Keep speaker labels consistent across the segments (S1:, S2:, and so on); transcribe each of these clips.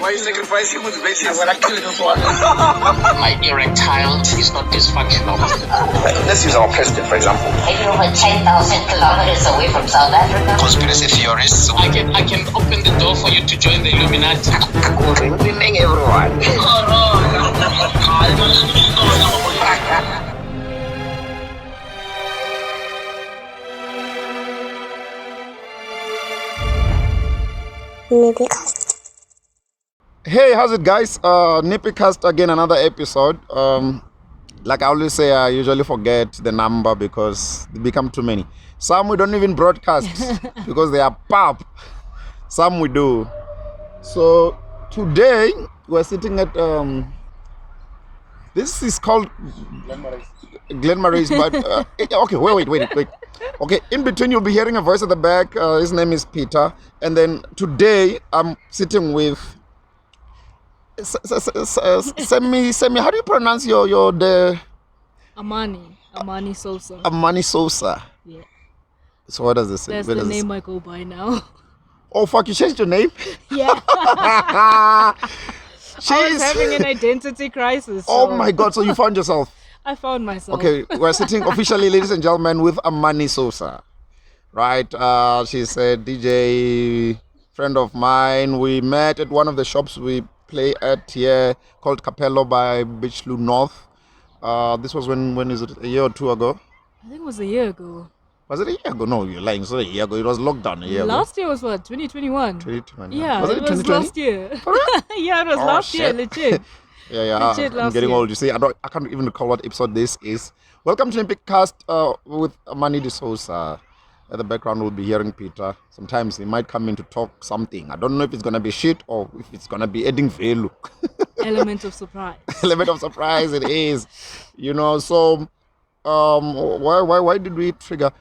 S1: Why are you sacrificing with babies?
S2: I'm gonna kill you for
S3: My erectile is not dysfunctional.
S1: Let's use our president, for example.
S4: Are you over 10,000 kilometers away from South Africa?
S3: Conspiracy theorists. I can open the door for you to join the Illuminati.
S1: Good evening, everyone.
S5: NippyCast.
S6: Hey, how's it, guys? NippyCast again, another episode. Like I always say, I usually forget the number because they become too many. Some we don't even broadcast because they are pop. Some we do. So today we're sitting at this is called Glenmarais, but okay, wait. Okay, in between you'll be hearing a voice at the back. His name is Peter, and then today I'm sitting with Semi. How do you pronounce your the?
S7: Amani Sousa.
S6: Amani Sousa.
S7: Yeah.
S6: So what does this say?
S7: That's the name I go by now.
S6: Oh fuck! You changed your name?
S7: Yeah. I was having an identity crisis.
S6: Oh my god! So you found yourself?
S7: I found myself.
S6: Okay, we're sitting officially, ladies and gentlemen, with Amani Sousa. Right? She's a DJ friend of mine. We met at one of the shops we play at here called Capello by Beachloo North. This was when is it? A year or two ago?
S7: I think it was a year ago.
S6: Was it a year ago? No, you're lying. It's not a year ago. It was lockdown a year ago.
S7: Last year was what? 2021?
S6: 2020.
S7: Yeah,
S6: Was it
S7: 2020? Last year. Yeah, it was last year, legit.
S6: Yeah.
S7: Legit
S6: I'm getting old. You see, I can't even recall what episode this is. Welcome to NippyCast with Amani Sousa. At the background, we'll be hearing Peter. Sometimes he might come in to talk something. I don't know if it's gonna be shit or if it's gonna be adding value.
S7: Element of surprise.
S6: Element of surprise, it is. You know. So, why did we trigger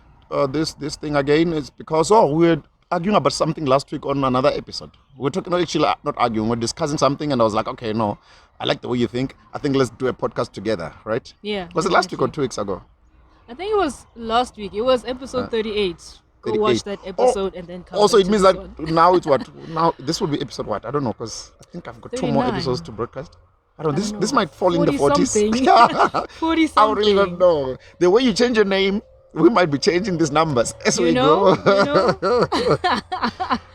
S6: this thing again? It's because we were arguing about something last week on another episode. We're talking, actually not arguing, we're discussing something, and I was like, okay, no, I like the way you think. I think let's do a podcast together, right?
S7: Yeah.
S6: Was it last week or 2 weeks ago?
S7: I think it was last week. It was episode 38. Go
S6: 38.
S7: watch that episode and then come.
S6: Also, it means that
S7: one.
S6: now it's what? Now this will be episode what? I don't know, because I think I've got 2 more
S7: 39.
S6: episodes to broadcast. I don't know.
S7: I don't
S6: This
S7: know.
S6: might fall in the 40s.
S7: Something. 40 something.
S6: I really don't know. The way you change your name, we might be changing these numbers as we go.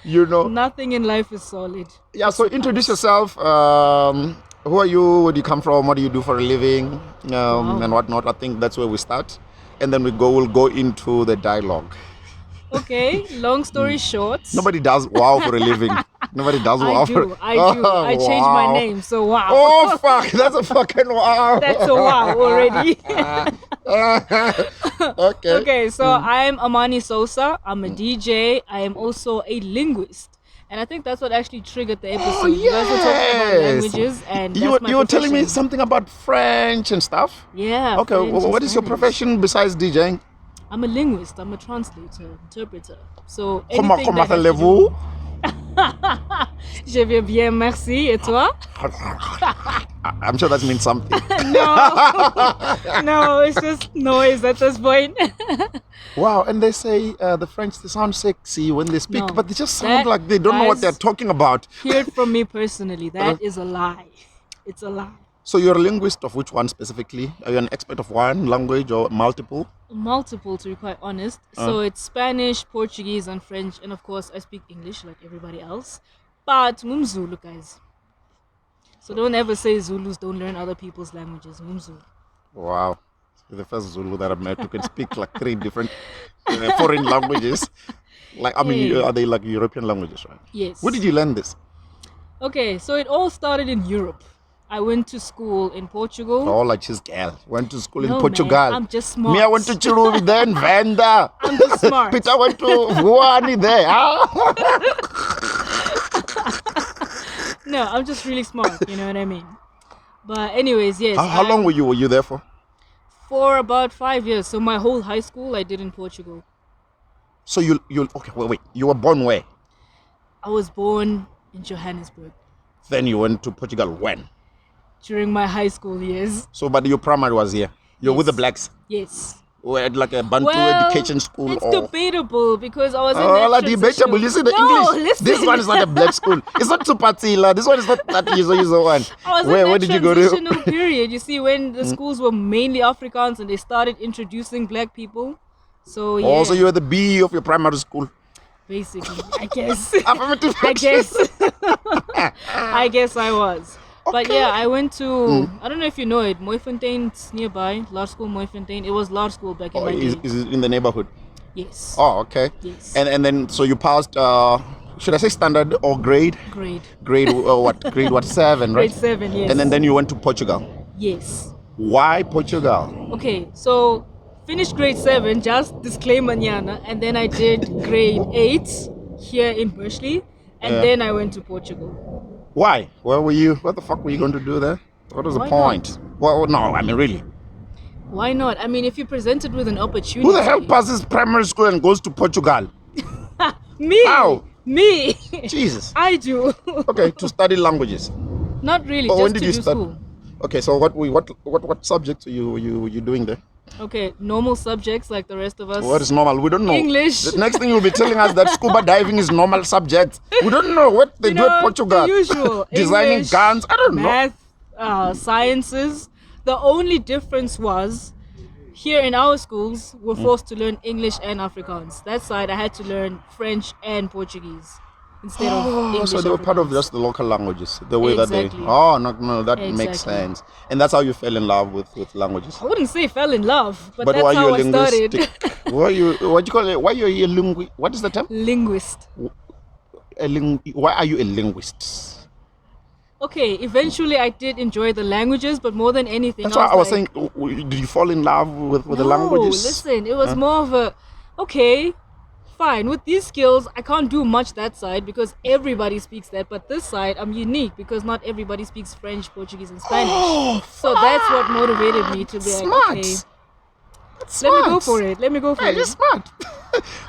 S6: You know.
S7: Nothing in life is solid.
S6: Yeah, so introduce yourself. Who are you? Where do you come from? What do you do for a living? And whatnot. I think that's where we start. And then we'll go into the dialogue.
S7: Okay, long story short.
S6: Nobody does wow for a living. Nobody does wow for
S7: I do. I changed my name, so wow.
S6: Oh, fuck. That's a fucking wow.
S7: That's a wow already.
S6: Okay.
S7: So I'm Amani Sousa. I'm a DJ. I am also a linguist. And I think that's what actually triggered the episode.
S6: Oh, yes.
S7: You guys were talking about languages, and
S6: you
S7: that's my
S6: were telling me
S7: profession.
S6: something about French and stuff?
S7: Yeah.
S6: Okay,
S7: French
S6: what
S7: and
S6: is your
S7: Spanish.
S6: profession besides DJing?
S7: I'm a linguist. I'm a translator, interpreter. So
S6: Comment
S7: anything that has to
S6: allez-vous?
S7: do- Je vais bien, merci. Et toi?
S6: I'm sure that means something.
S7: No, it's just noise at this point.
S6: Wow, and they say the French, they sound sexy when they speak,
S7: No,
S6: but they just sound
S7: that-
S6: like they don't know what
S7: guys-
S6: they're talking about.
S7: Hear it from me personally. That is a lie. It's a lie.
S6: So you're a linguist of which one specifically? Are you an expert of one language or multiple?
S7: Multiple, to be quite honest. So it's Spanish, Portuguese, and French, and of course I speak English like everybody else. But Zulu, guys. So don't ever say Zulus don't learn other people's languages. Zulu.
S6: Wow. You're the first Zulu that I've met who can speak like 3 different foreign languages. Like, I mean,
S7: Yeah.
S6: are they like European languages, right?
S7: Yes.
S6: Where did you learn this?
S7: Okay, so it all started in Europe. I went to school in Portugal.
S6: Oh, like she's girl. Went to school in
S7: No,
S6: Portugal.
S7: man, I'm just smart.
S6: Me, I went to Chiluvi then, Venda.
S7: I'm just smart.
S6: Peter went to Vuani there.
S7: No, I'm just really smart, you know what I mean? But anyways, yes.
S6: How long were you there for?
S7: For about 5 years. So my whole high school I did in Portugal.
S6: So you okay, wait. You were born where?
S7: I was born in Johannesburg
S6: Then you went to Portugal when?
S7: during my high school years.
S6: So, but your primary was here. You're with the
S7: Yes.
S6: blacks.
S7: Yes.
S6: Or at like a Bantu
S7: Well,
S6: education school?
S7: it's
S6: or
S7: debatable because I was in
S6: Oh,
S7: that
S6: like debatable.
S7: transitional-
S6: You see the
S7: No,
S6: English.
S7: listen.
S6: This one is not a black school. It's not Tupatila. This one is not that user one.
S7: I was
S6: Where
S7: in that
S6: did you go to?
S7: transitional period. You see, when the schools were mainly Afrikaans and they started introducing black people. So yeah,
S6: Also, you were the B of your primary school.
S7: basically, I guess.
S6: Affirmative
S7: I
S6: action.
S7: guess. I guess I was. But
S6: Okay.
S7: yeah, I went to, I don't know if you know it, Mooifontein's nearby, large school Mooifontein. It was large school back in my
S6: Is
S7: day.
S6: it in the neighborhood?
S7: Yes.
S6: Oh, okay.
S7: Yes.
S6: And then so you passed. Should I say standard or grade?
S7: Grade.
S6: Grade what? Grade what? 7, right?
S7: Grade 7, yes.
S6: And then you went to Portugal.
S7: Yes.
S6: Why Portugal?
S7: Okay, so finished grade 7, just disclaimer nyana, and then I did grade 8 here in Bursley, and
S6: Yeah.
S7: then I went to Portugal.
S6: Why? Where were you? What the fuck were you going to do there? What was the
S7: Why
S6: point? Well, no, I mean really.
S7: Why not? I mean, if you're presented with an opportunity.
S6: Who the hell passes primary school and goes to Portugal?
S7: Me!
S6: How?
S7: Me!
S6: Jesus.
S7: I do.
S6: Okay, to study languages.
S7: Not really,
S6: Oh,
S7: just
S6: when did
S7: to
S6: you
S7: do
S6: start?
S7: school.
S6: Okay, so what subjects are you doing there?
S7: Okay, normal subjects like the rest of us.
S6: What is normal? We don't know.
S7: English.
S6: The next thing you'll be telling us that scuba diving is normal subject. We don't know what they
S7: You
S6: do
S7: know,
S6: at Portugal.
S7: the usual.
S6: Designing
S7: English,
S6: guns. I don't know.
S7: Math, sciences. The only difference was here in our schools, we're forced to learn English and Afrikaans. That side, I had to learn French and Portuguese instead of English.
S6: So they were part of
S7: Afrikaans.
S6: just the local languages, the way that
S7: Exactly.
S6: they. Oh no, that makes
S7: Exactly.
S6: sense. And that's how you fell in love with languages.
S7: I wouldn't say fell in love, but
S6: why
S7: that's how
S6: you
S7: I started.
S6: linguistic? Why you? What do you call it? Why you're a linguist? What is the term?
S7: Linguist.
S6: Why are you a linguist?
S7: Okay, eventually I did enjoy the languages, but more than anything,
S6: That's why I was
S7: like,
S6: saying. Did you fall in love with the
S7: no,
S6: languages?
S7: listen, it was more of a, okay, fine, with these skills, I can't do much that side because everybody speaks that, but this side, I'm unique because not everybody speaks French, Portuguese, and Spanish.
S6: Oh,
S7: So that's what motivated me to be like,
S6: smart.
S7: okay,
S6: That's
S7: let me go
S6: smart.
S7: for it. Let me go for
S6: Yeah,
S7: it.
S6: you're smart.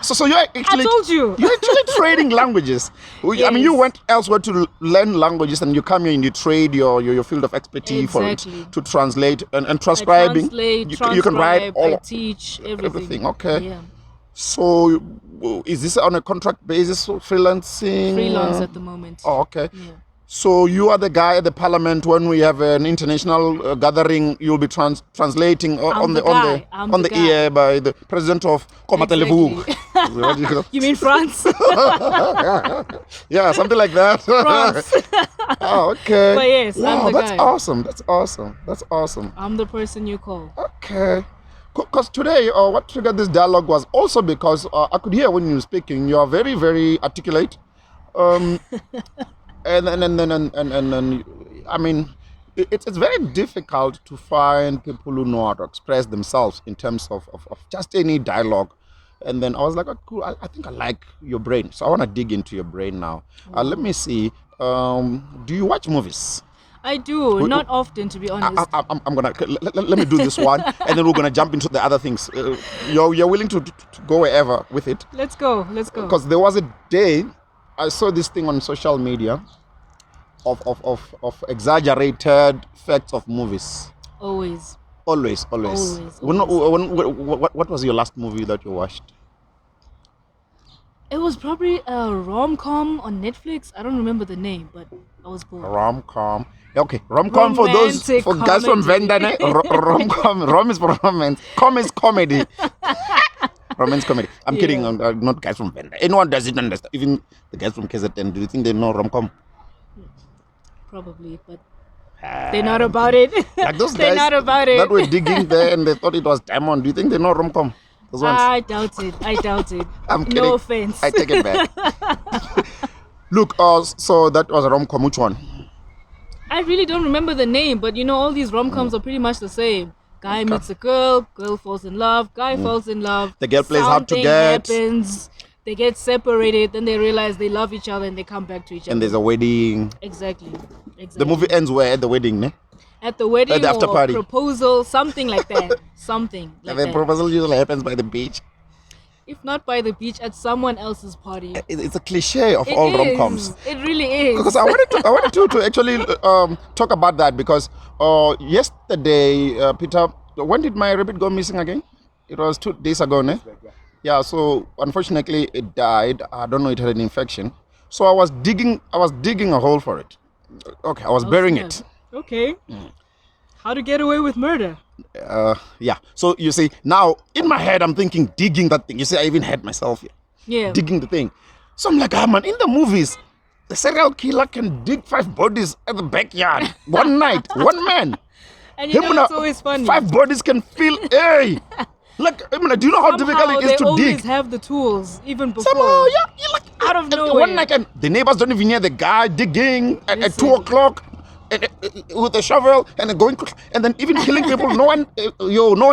S6: so you're actually.
S7: I told you.
S6: You're actually trading languages. I mean, you
S7: Yes.
S6: went elsewhere to learn languages, and you come here and you trade your field of expertise
S7: Exactly.
S6: for it to translate and
S7: I
S6: transcribing.
S7: translate,
S6: you can write
S7: transcribe, I
S6: all.
S7: teach, everything.
S6: everything, okay.
S7: Yeah.
S6: So, is this on a contract basis, or freelancing?
S7: Freelance at the moment.
S6: Oh, okay.
S7: Yeah.
S6: So you are the guy at the parliament when we have an international gathering. You'll be translating
S7: I'm the guy. I'm the guy.
S6: ear by the president of Komatelevu.
S7: Exactly.
S6: What do you call-
S7: You mean France?
S6: Yeah, something like that.
S7: France.
S6: Oh, okay.
S7: But yes, I'm
S6: wow,
S7: the
S6: that's
S7: guy.
S6: awesome. That's awesome. That's awesome.
S7: I'm the person you call.
S6: Okay. Because today, what triggered this dialogue was also because I could hear when you were speaking, you are very, very articulate. And I mean, it's very difficult to find people who know how to express themselves in terms of just any dialogue. And then I was like, oh, cool, I think I like your brain. So I want to dig into your brain now. Let me see. Do you watch movies?
S7: I do, not often to be honest.
S6: I'm gonna let me do this one, and then we're gonna jump into the other things. You're willing to go wherever with it?
S7: Let's go.
S6: Because there was a day I saw this thing on social media of exaggerated facts of movies.
S7: Always.
S6: Always. What was your last movie that you watched?
S7: It was probably a rom-com on Netflix. I don't remember the name, but I was bored.
S6: Rom-com. Okay, rom-com for those
S7: Romantic
S6: guys from
S7: comedy.
S6: Venda. Rom-com. Rom is for romance. Com is comedy. Romance comedy. I'm kidding.
S7: Yeah.
S6: I'm not guys from Venda. Anyone doesn't understand. Even the guys from KZN. Do you think they know rom-com?
S7: Probably, but they're not about it.
S6: Like those
S7: They're
S6: guys
S7: not about it.
S6: that were digging there and they thought it was diamond. Do you think they know rom-com? Those ones.
S7: I doubt it.
S6: I'm kidding.
S7: No offense.
S6: I take it back. Look, so that was a rom-com. Which one?
S7: I really don't remember the name, but you know, all these rom-coms are pretty much the same. Guy meets a girl falls in love, guy falls in love.
S6: The girl plays hard to
S7: something
S6: get.
S7: happens, they get separated, then they realize they love each other and they come back to each
S6: And
S7: other.
S6: there's a wedding.
S7: Exactly.
S6: The movie ends where? At the wedding, ne?
S7: At the wedding
S6: At the after
S7: or
S6: party.
S7: proposal, something like that. Something like
S6: And the
S7: that.
S6: proposal usually happens by the beach.
S7: If not by the beach, at someone else's party.
S6: It's a cliche of
S7: It
S6: all
S7: is.
S6: rom-coms.
S7: It really is.
S6: Because I wanted to actually talk about that because yesterday, Peter, when did my rabbit go missing again? It was 2 days ago, ne? Yeah, so unfortunately it died. I don't know, it had an infection. So I was digging a hole for it. Okay, I was burying it.
S7: Okay. How to get away with murder?
S6: Yeah. So you see, now in my head I'm thinking digging that thing. You see, I even had myself here.
S7: Yeah.
S6: Digging the thing. So I'm like, man, in the movies, the serial killer can dig 5 bodies at the backyard. One night, one man.
S7: And you know it's always funny.
S6: 5 bodies can fill, hey! Like, I mean, do you know how difficult it is to dig?
S7: They always have the tools, even before.
S6: Somehow, yeah, you're like,
S7: out of nowhere.
S6: One night, and the neighbors don't even hear the guy digging at 2 o'clock. With a shovel and going, and then even killing people. No one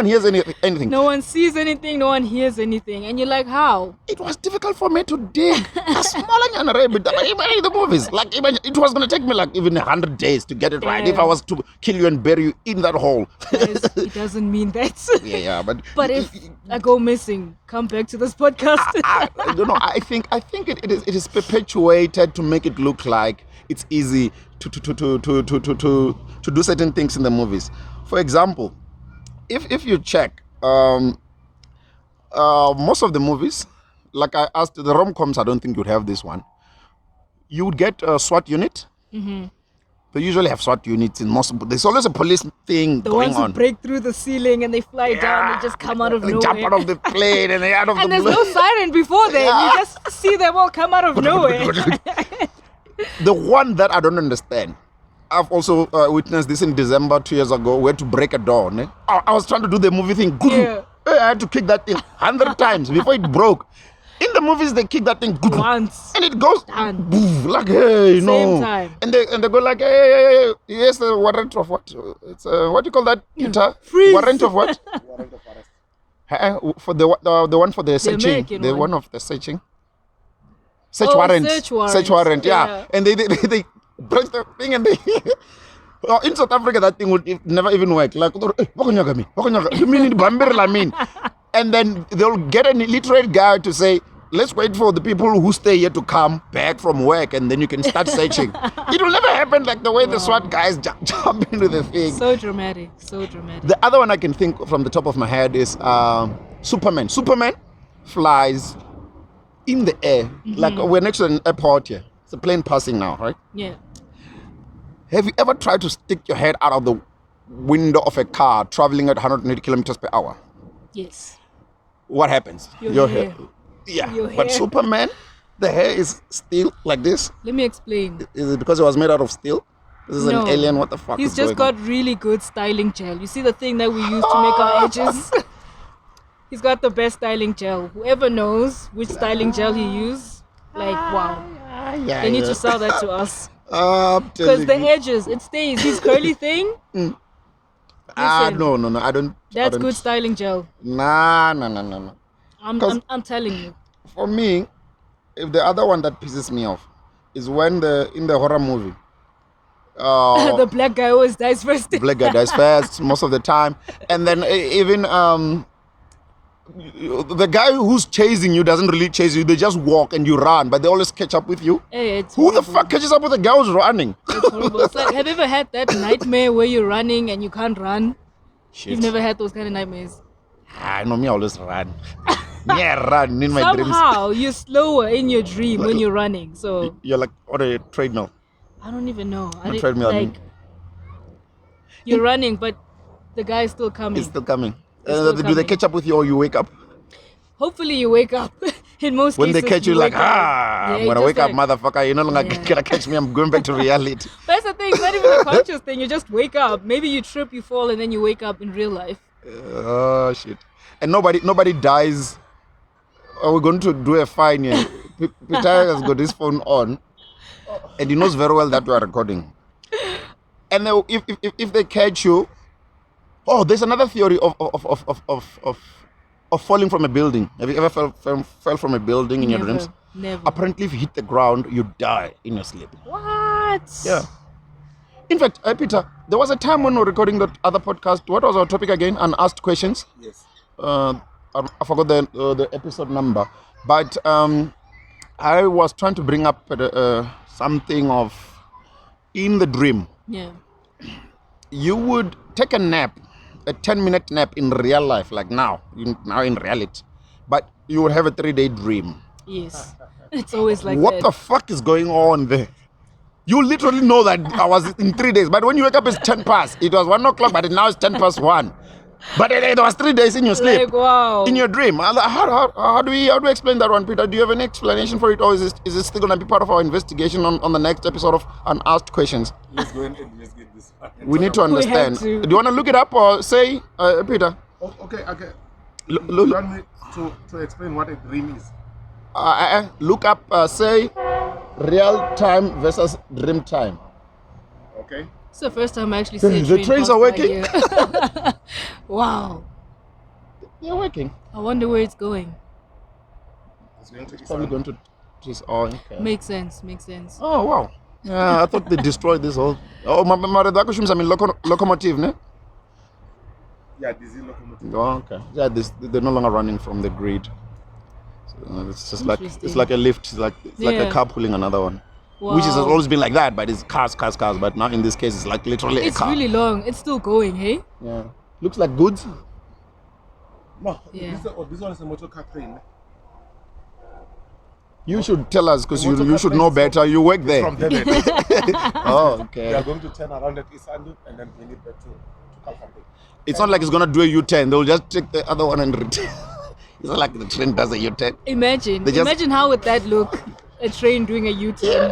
S6: hears anything.
S7: No one sees anything. No one hears anything, and you're like, how?
S6: It was difficult for me to dig a smaller the movies. Like even it was gonna take me like even 100 days to get it right if I was to kill you and bury you in that hole.
S7: Guys, it doesn't mean that.
S6: Yeah,
S7: but if I go missing, come back to this podcast.
S6: I don't know. I think it is perpetuated to make it look like it's easy to do certain things in the movies. For example, if you check most of the movies, like I asked, the rom-coms, I don't think you'd have this one. You would get a SWAT unit. Mm-hmm. They usually have SWAT units in most. There's always a police thing
S7: the
S6: going
S7: ones who
S6: on.
S7: break through the ceiling and they fly down. They just come out of
S6: They
S7: nowhere.
S6: jump out of the plane and they out of
S7: and
S6: the.
S7: there's no siren before then.
S6: Yeah.
S7: You just see them all come out of nowhere.
S6: The one that I don't understand, I've also witnessed this in December 2 years ago. We had to break a door. Ne? I was trying to do the movie thing.
S7: Yeah.
S6: I had to kick that thing 100 times before it broke. In the movies, they kick that thing
S7: Once.
S6: and it goes
S7: Done.
S6: like, hey,
S7: Same time.
S6: And they go like, hey, yes, the warrant of what? It's what do you call that, Peter?
S7: Freeze.
S6: Warrant of what? Warrant of arrest. For the one for the searching,
S7: American
S6: the
S7: one.
S6: one of the searching. Search
S7: Oh,
S6: warrant.
S7: search warrant.
S6: Yeah.
S7: Yeah.
S6: And they press the thing and they. In South Africa, that thing would never even work. Like, you mean Bambir mean? And then they'll get an illiterate guy to say, let's wait for the people who stay here to come back from work and then you can start searching. It will never happen like the way the SWAT guys jump into the thing.
S7: So dramatic. So dramatic.
S6: The other one I can think from the top of my head is Superman. Superman flies in the air.
S7: Mm-hmm.
S6: Like we're next to an airport here. It's a plane passing now, right?
S7: Yeah.
S6: Have you ever tried to stick your head out of the window of a car traveling at 180 kilometers per hour?
S7: Yes.
S6: What happens?
S7: Your hair.
S6: Yeah.
S7: Your
S6: But
S7: hair.
S6: Superman, the hair is still like this.
S7: Let me explain.
S6: Is it because it was made out of steel? This is
S7: No.
S6: an alien. What the fuck
S7: He's
S6: is
S7: just
S6: going
S7: got really good styling gel. You see the thing that we use to make our edges? He's got the best styling gel. Whoever knows which styling gel he used, like, wow.
S6: on?
S7: They need to sell that to us.
S6: I'm
S7: Because
S6: telling
S7: the
S6: you.
S7: edges, it stays. His curly thing, listen.
S6: No. I don't.
S7: that's good styling gel.
S6: Nah.
S7: I'm telling you.
S6: For me, if the other one that pisses me off is when in the horror movie,
S7: The black guy always dies first.
S6: black guy dies first most of the time, and then even the guy who's chasing you doesn't really chase you. They just walk and you run, but they always catch up with you.
S7: Hey, it's
S6: Who the
S7: horrible.
S6: fuck catches up with a guy who's running?
S7: It's horrible. It's like, have you ever had that nightmare where you're running and you can't run?
S6: Shit.
S7: You've never had those kind of nightmares.
S6: I know me, I always run. Me, I run in my dreams.
S7: Somehow you're slower in your dream when you're running. So
S6: You're like on a treadmill.
S7: I don't even know.
S6: On a treadmill, I mean.
S7: You're running, but the guy's still coming.
S6: It's still coming.
S7: still
S6: Do they
S7: coming.
S6: catch up with you or you wake up?
S7: Hopefully you wake up. In most
S6: When
S7: cases,
S6: they catch you, like,
S7: wake up.
S6: I'm
S7: Yeah,
S6: gonna
S7: just
S6: wake up,
S7: like-
S6: motherfucker. You're no longer
S7: Yeah.
S6: gonna catch me. I'm going back to reality.
S7: That's the thing. It's not even a conscious thing. You just wake up. Maybe you trip, you fall, and then you wake up in real life.
S6: Oh shit! And nobody dies. Oh, we're going to do a fine here. Peter has got his phone on, and he knows very well that we are recording. And if they catch you, oh, there's another theory of falling from a building. Have you ever fell from a building in your dreams?
S7: Never.
S6: Apparently, if you hit the ground, you die in your sleep.
S7: What?
S6: Yeah. In fact, Peter, there was a time when we were recording that other podcast. What was our topic again? Unasked questions.
S1: Yes.
S6: I forgot the episode number, but I was trying to bring up something of in the dream.
S7: Yeah.
S6: You would take a nap a 10-minute nap in real life, like now in reality, but you will have a 3-day dream.
S7: Yes. It's always like
S6: What
S7: that.
S6: the fuck is going on there? You literally know that I was in 3 days, but when you wake up, it's 10 past. It was 1 o'clock, but now it's 10 past 1. But it was 3 days in your sleep.
S7: Like, wow.
S6: In your dream. How do we explain that one, Peter? Do you have an explanation for it, or is it still going to be part of our investigation on the next episode of Unasked Questions?
S2: Let's go and investigate this one.
S6: We need to understand.
S7: to.
S6: Do you want to look it up or say, Peter?
S2: Okay.
S6: Look,
S2: You want me to explain what a dream is?
S6: look up, say, real time versus dream time.
S2: Okay.
S7: It's the first time I actually see a
S6: The
S7: train
S6: trains
S7: pass
S6: are
S7: by
S6: working.
S7: here. Wow.
S6: They're working.
S7: I wonder where it's going.
S2: It's going to be
S6: Probably going to. Okay.
S7: Makes sense.
S6: Oh wow. Yeah, I thought they destroyed this whole. Oh, I mean locomotive, ne?
S2: Yeah, diesel locomotive.
S6: Oh, okay. Yeah, they're no longer running from the grid. So, it's just like
S7: Interesting.
S6: it's like a lift. It's like a
S7: Yeah.
S6: car pulling another one. Which has
S7: Wow.
S6: always been like that, but it's cars. But now in this case, it's like literally
S7: It's
S6: a car.
S7: really long. It's still going, hey?
S6: Yeah. Looks like goods.
S2: No,
S7: Yeah.
S2: this one is a motor car train.
S6: You should tell us because
S2: Motor
S6: you
S2: car
S6: should
S2: train
S6: know
S2: is
S6: better. You work there.
S2: From Durban.
S6: Oh,
S2: We
S6: okay.
S2: are going to turn around at East London and then bring it back to Calcutta.
S6: It's not like it's gonna do a U-turn. They'll just take the other one and return. It's not like the train does a U-turn.
S7: Imagine.
S6: They just-
S7: Imagine how would that look? A train doing a U-turn.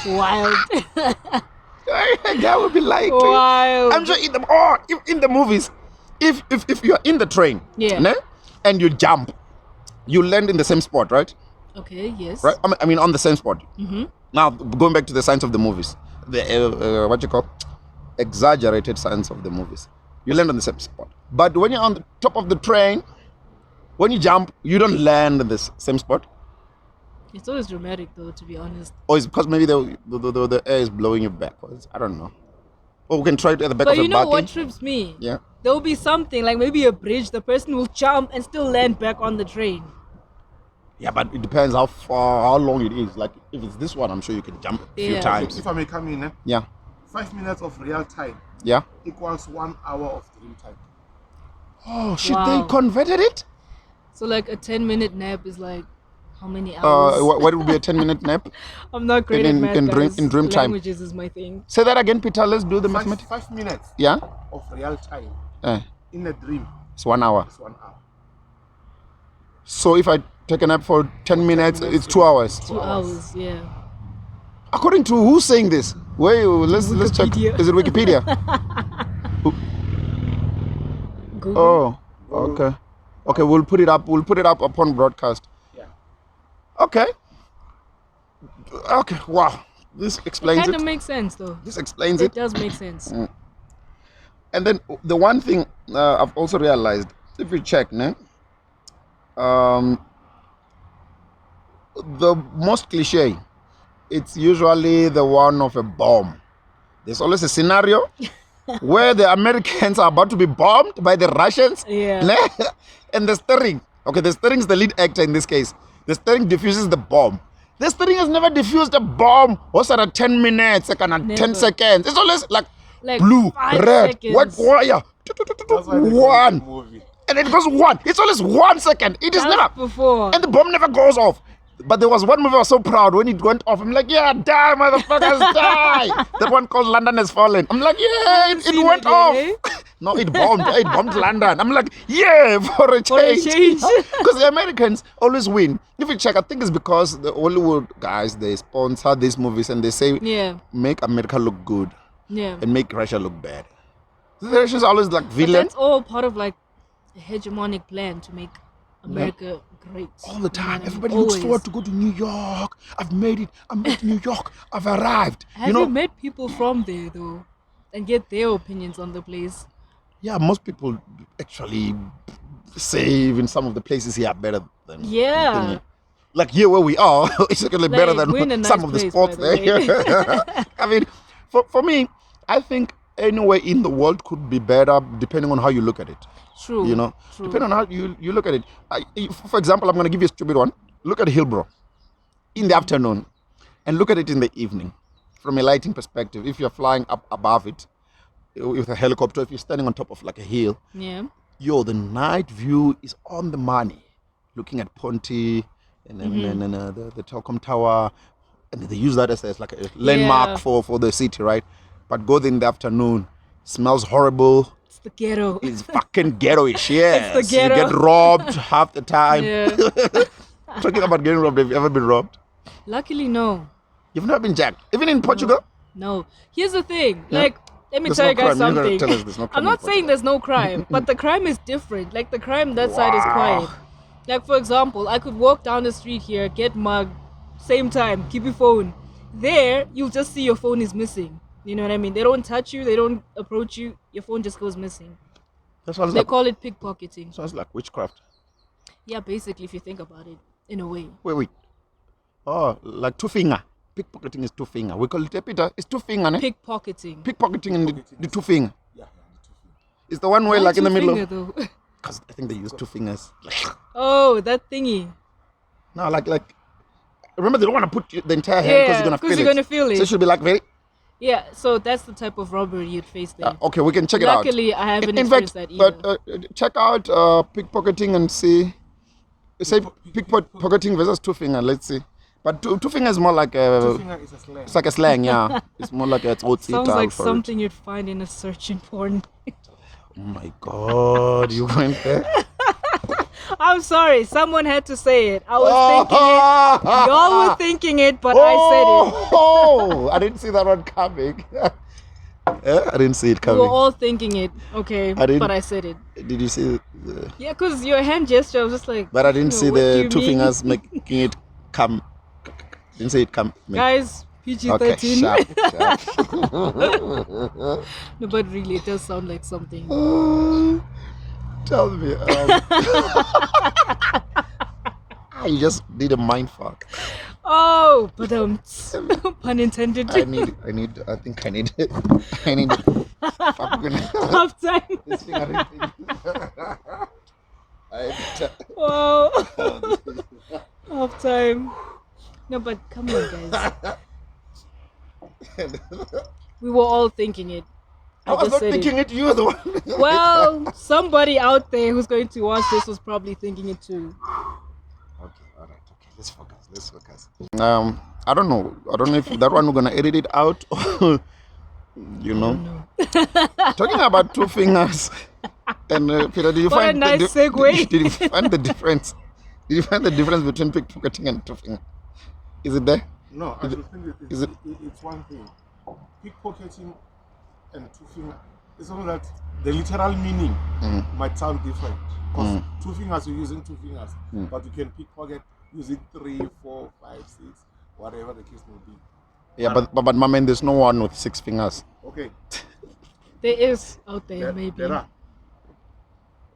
S7: Wild.
S6: That would be like.
S7: Wild.
S6: I'm sure if in the movies, if you're in the train,
S7: Yeah.
S6: ne, and you jump, you land in the same spot, right?
S7: Okay, yes.
S6: Right. I mean, on the same spot. Mm-hmm. Now, going back to the science of the movies, the what you call exaggerated science of the movies. You land on the same spot, but when you're on the top of the train, when you jump, you don't land in the same spot.
S7: It's always dramatic though, to be honest.
S6: Or it's because maybe the air is blowing you backwards. I don't know. Or we can try it at the back
S7: But
S6: of the
S7: you know
S6: buggy.
S7: what trips me?
S6: Yeah.
S7: There will be something like maybe a bridge. The person will jump and still land back on the train.
S6: Yeah, but it depends how long it is. Like if it's this one, I'm sure you can jump a few
S7: Yeah.
S6: times.
S2: If I may come in,
S6: Yeah.
S2: 5 minutes of real time
S6: Yeah.
S2: equals 1 hour of dream time.
S6: Oh shit!
S7: Wow.
S6: They converted it.
S7: So like a 10-minute nap is like how many hours?
S6: What would be a 10-minute nap?
S7: I'm not great
S6: in-
S7: at math,
S6: in dream-
S7: guys.
S6: in dream time.
S7: Languages is my thing.
S6: Say that again, Peter. Let's do the mathematics.
S2: 5 minutes
S6: Yeah.
S2: of real time
S6: Eh,
S2: in a dream
S6: it's 1 hour.
S2: is 1 hour.
S6: So if I take a nap for 10 minutes, it's 2 hours.
S7: 2 hours, yeah.
S6: According to who's saying this? Wait, let's check.
S7: Wikipedia.
S6: Is it Wikipedia?
S7: Google.
S6: Oh, okay. Okay, we'll put it up. We'll put it up upon broadcast.
S2: Yeah.
S6: Okay. Okay. Wow. This explains
S7: Kind
S6: it.
S7: of makes sense though.
S6: This explains
S7: It
S6: it.
S7: does make sense.
S6: And then the one thing I've also realized, if you check, ne, the most cliche, it's usually the one of a bomb. There's always a scenario where the Americans are about to be bombed by the Russians.
S7: Yeah.
S6: ne, and the steering. Okay, the steering is the lead actor in this case. The steering diffuses the bomb. The steering has never diffused a bomb. What's at 10 minutes, like 10
S7: Never.
S6: seconds. It's always like
S7: Like
S6: blue,
S7: 5
S6: red,
S7: seconds.
S6: white wire.
S2: That's why they call it a
S6: One.
S2: movie.
S6: And it goes one. It's always 1 second. It is
S7: That's
S6: never.
S7: before.
S6: And the bomb never goes off. But there was one movie I was so proud when it went off. I'm like, yeah, die, motherfuckers, die. That one called London Has Fallen. I'm like, yeah, it
S7: seen
S6: went
S7: it yet,
S6: off.
S7: eh?
S6: No, it bombed. It bombed London. I'm like, yeah, for a
S7: For a
S6: change.
S7: change.
S6: Because the Americans always win. If you check, I think it's because the Hollywood guys, they sponsor these movies and they say,
S7: Yeah.
S6: make America look good
S7: Yeah.
S6: and make Russia look bad. The Russians are always like
S7: But
S6: villain.
S7: that's all part of like a hegemonic plan to make America great.
S6: All the time.
S7: Man,
S6: Everybody
S7: always.
S6: looks forward to go to New York. I've made it. I'm at New York. I've arrived.
S7: Have you met people from there though, and get their opinions on the place?
S6: Yeah, most people actually say even some of the places here are better than
S7: Yeah.
S6: than here. Like here where we are, it's actually better
S7: Like, we're in a
S6: than
S7: nice
S6: some of the
S7: place,
S6: spots
S7: by the
S6: there. I mean, for me, I think anywhere in the world could be better depending on how you look at it.
S7: True.
S6: You know,
S7: True.
S6: depending on how you look at it. For example, I'm going to give you a stupid one. Look at Hillbrow in the afternoon and look at it in the evening from a lighting perspective. If you're flying up above it, with a helicopter, if you're standing on top of like a hill,
S7: Yeah.
S6: the night view is on the money. Looking at Ponte and then the telecom tower, and they use that as like a landmark for the city, right? But go there in the afternoon, smells horrible.
S7: It's the ghetto.
S6: It's fucking ghettoish, yes.
S7: It's the ghetto.
S6: You get robbed half the time.
S7: Yeah.
S6: Talking about getting robbed, have you ever been robbed?
S7: Luckily, no.
S6: You've never been jacked? Even in Portugal?
S7: No. Here's the thing.
S6: Yeah.
S7: Like, let me
S6: There's
S7: tell
S6: no
S7: you guys
S6: crime. You gotta
S7: something.
S6: tell us there's no crime
S7: I'm
S6: in
S7: not saying there's no crime, but the crime is different. Like, the crime that side is quiet. Like, for example, I could walk down the street here, get mugged, same time, keep your phone. There, you'll just see your phone is missing. You know what I mean? They don't touch you, they don't approach you, your phone just goes missing.
S6: That sounds
S7: They
S6: like,
S7: call it pickpocketing.
S6: sounds like witchcraft.
S7: Yeah, basically, if you think about it, in a way.
S6: Wait. Oh, like two finger. Pickpocketing is two finger. We call it Peter. It's two finger, ne?
S7: Pickpocketing.
S6: Pickpocketing and the two finger.
S2: Yeah, the 2 fingers.
S6: It's the one where
S7: Why
S6: like in the
S7: two
S6: middle
S7: finger,
S6: of...
S7: though?
S6: Because I think they use two fingers.
S7: Oh, that thingy.
S6: No, like... Remember, they don't want to put the entire hand because
S7: Yeah,
S6: you're
S7: 'cause
S6: going to
S7: you're gonna feel it.
S6: So it should be like very...
S7: Yeah, so that's the type of robbery you'd face there.
S6: Okay, we can check it out.
S7: Luckily, I haven't
S6: In fact,
S7: experienced that either.
S6: but check out pickpocketing and see. Say pickpocketing versus two finger. Let's see. But two finger is more like
S2: 2
S6: a.
S2: fingers is a slang.
S6: It's like a slang, yeah. It's more like a
S7: Sounds like something you'd find in a search in porn.
S6: Oh my God, you went there.
S7: I'm sorry, someone had to say it. I was thinking it. Y'all were thinking it, but I said
S6: Oh, I didn't see that one coming. I didn't see it
S7: it. We were
S6: coming.
S7: all thinking it, okay,
S6: I didn't-
S7: but I said it.
S6: Did you see?
S7: Yeah, because your hand gesture, I was just like...
S6: But I didn't see
S7: what do
S6: the
S7: you
S6: two
S7: mean?
S6: fingers making it come. Didn't see it come.
S7: Guys,
S6: Okay,
S7: PG-13.
S6: sharp.
S7: No, but really, it does sound like something.
S6: Tell me. You just did a mind fuck.
S7: Oh, but pun intended.
S6: I think I need fucking
S7: Half time.
S6: this fingering thing.
S7: Whoa. Half time. No, but come on, guys. We were all thinking it.
S6: I was
S7: just
S6: not
S7: said
S6: thinking it. You were the one.
S7: Well, somebody out there who's going to watch this was probably thinking it too.
S6: Okay, all right. Okay, let's focus. I don't know. I don't know if that one we're gonna edit it out. You know.
S7: No.
S6: Talking about two fingers. And Peter, did you
S7: What a
S6: find
S7: nice segue.
S6: Did you find the difference? Did you find the difference between pickpocketing and two finger? Is it there?
S2: No, I don't think
S6: is it-
S2: it's one thing. Pickpocketing and 2 fingers. It's only that the literal meaning might sound different. Because 2 fingers, you're using 2 fingers. But you can pickpocket using 3, 4, 5, 6, whatever the case may be.
S6: Yeah, but my man, there's no one with 6 fingers.
S2: Okay.
S7: There is out there,
S2: There,
S7: maybe.
S2: there are.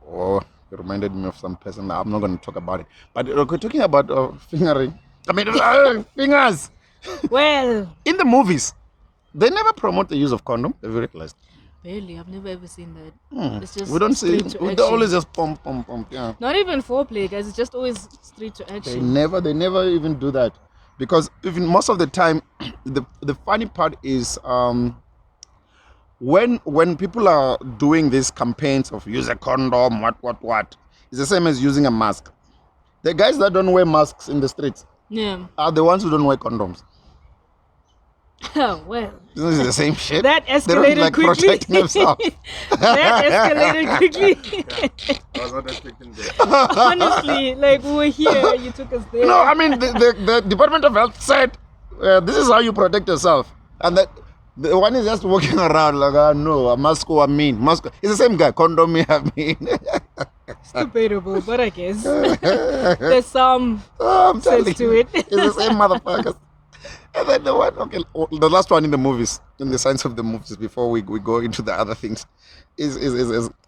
S6: Oh, it reminded me of some person. I'm not going to talk about it. But we're talking about fingering. I mean, fingers.
S7: Well,
S6: In the movies, they never promote the use of condom. Have you realized?
S7: barely. I've never ever seen that. It's just
S6: We don't see.
S7: straight to
S6: We
S7: action.
S6: always just pump. Yeah.
S7: Not even foreplay, guys. It's just always straight to
S6: They
S7: action.
S6: never even do that, because even most of the time, the funny part is when people are doing these campaigns of use a condom, what, it's the same as using a mask. The guys that don't wear masks in the streets
S7: Yeah.
S6: are the ones who don't wear condoms.
S7: Well,
S6: This is the same shit.
S7: that
S6: They
S7: escalated
S6: don't like
S7: quickly.
S6: protecting themselves.
S7: That escalated quickly.
S2: I was not expecting that.
S7: Honestly, like we were here, you took us there.
S6: No, I mean the Department of Health said this is how you protect yourself, and that the one is just walking around like, no, a mask or a mean mask. It's the same guy. Condom me, I mean.
S7: It's debatable, but I guess there's some
S6: I'm telling
S7: sense to
S6: you,
S7: it.
S6: it's the same motherfuckers. And then the one, okay, the last one in the movies, in the science of the movies, before we go into the other things, is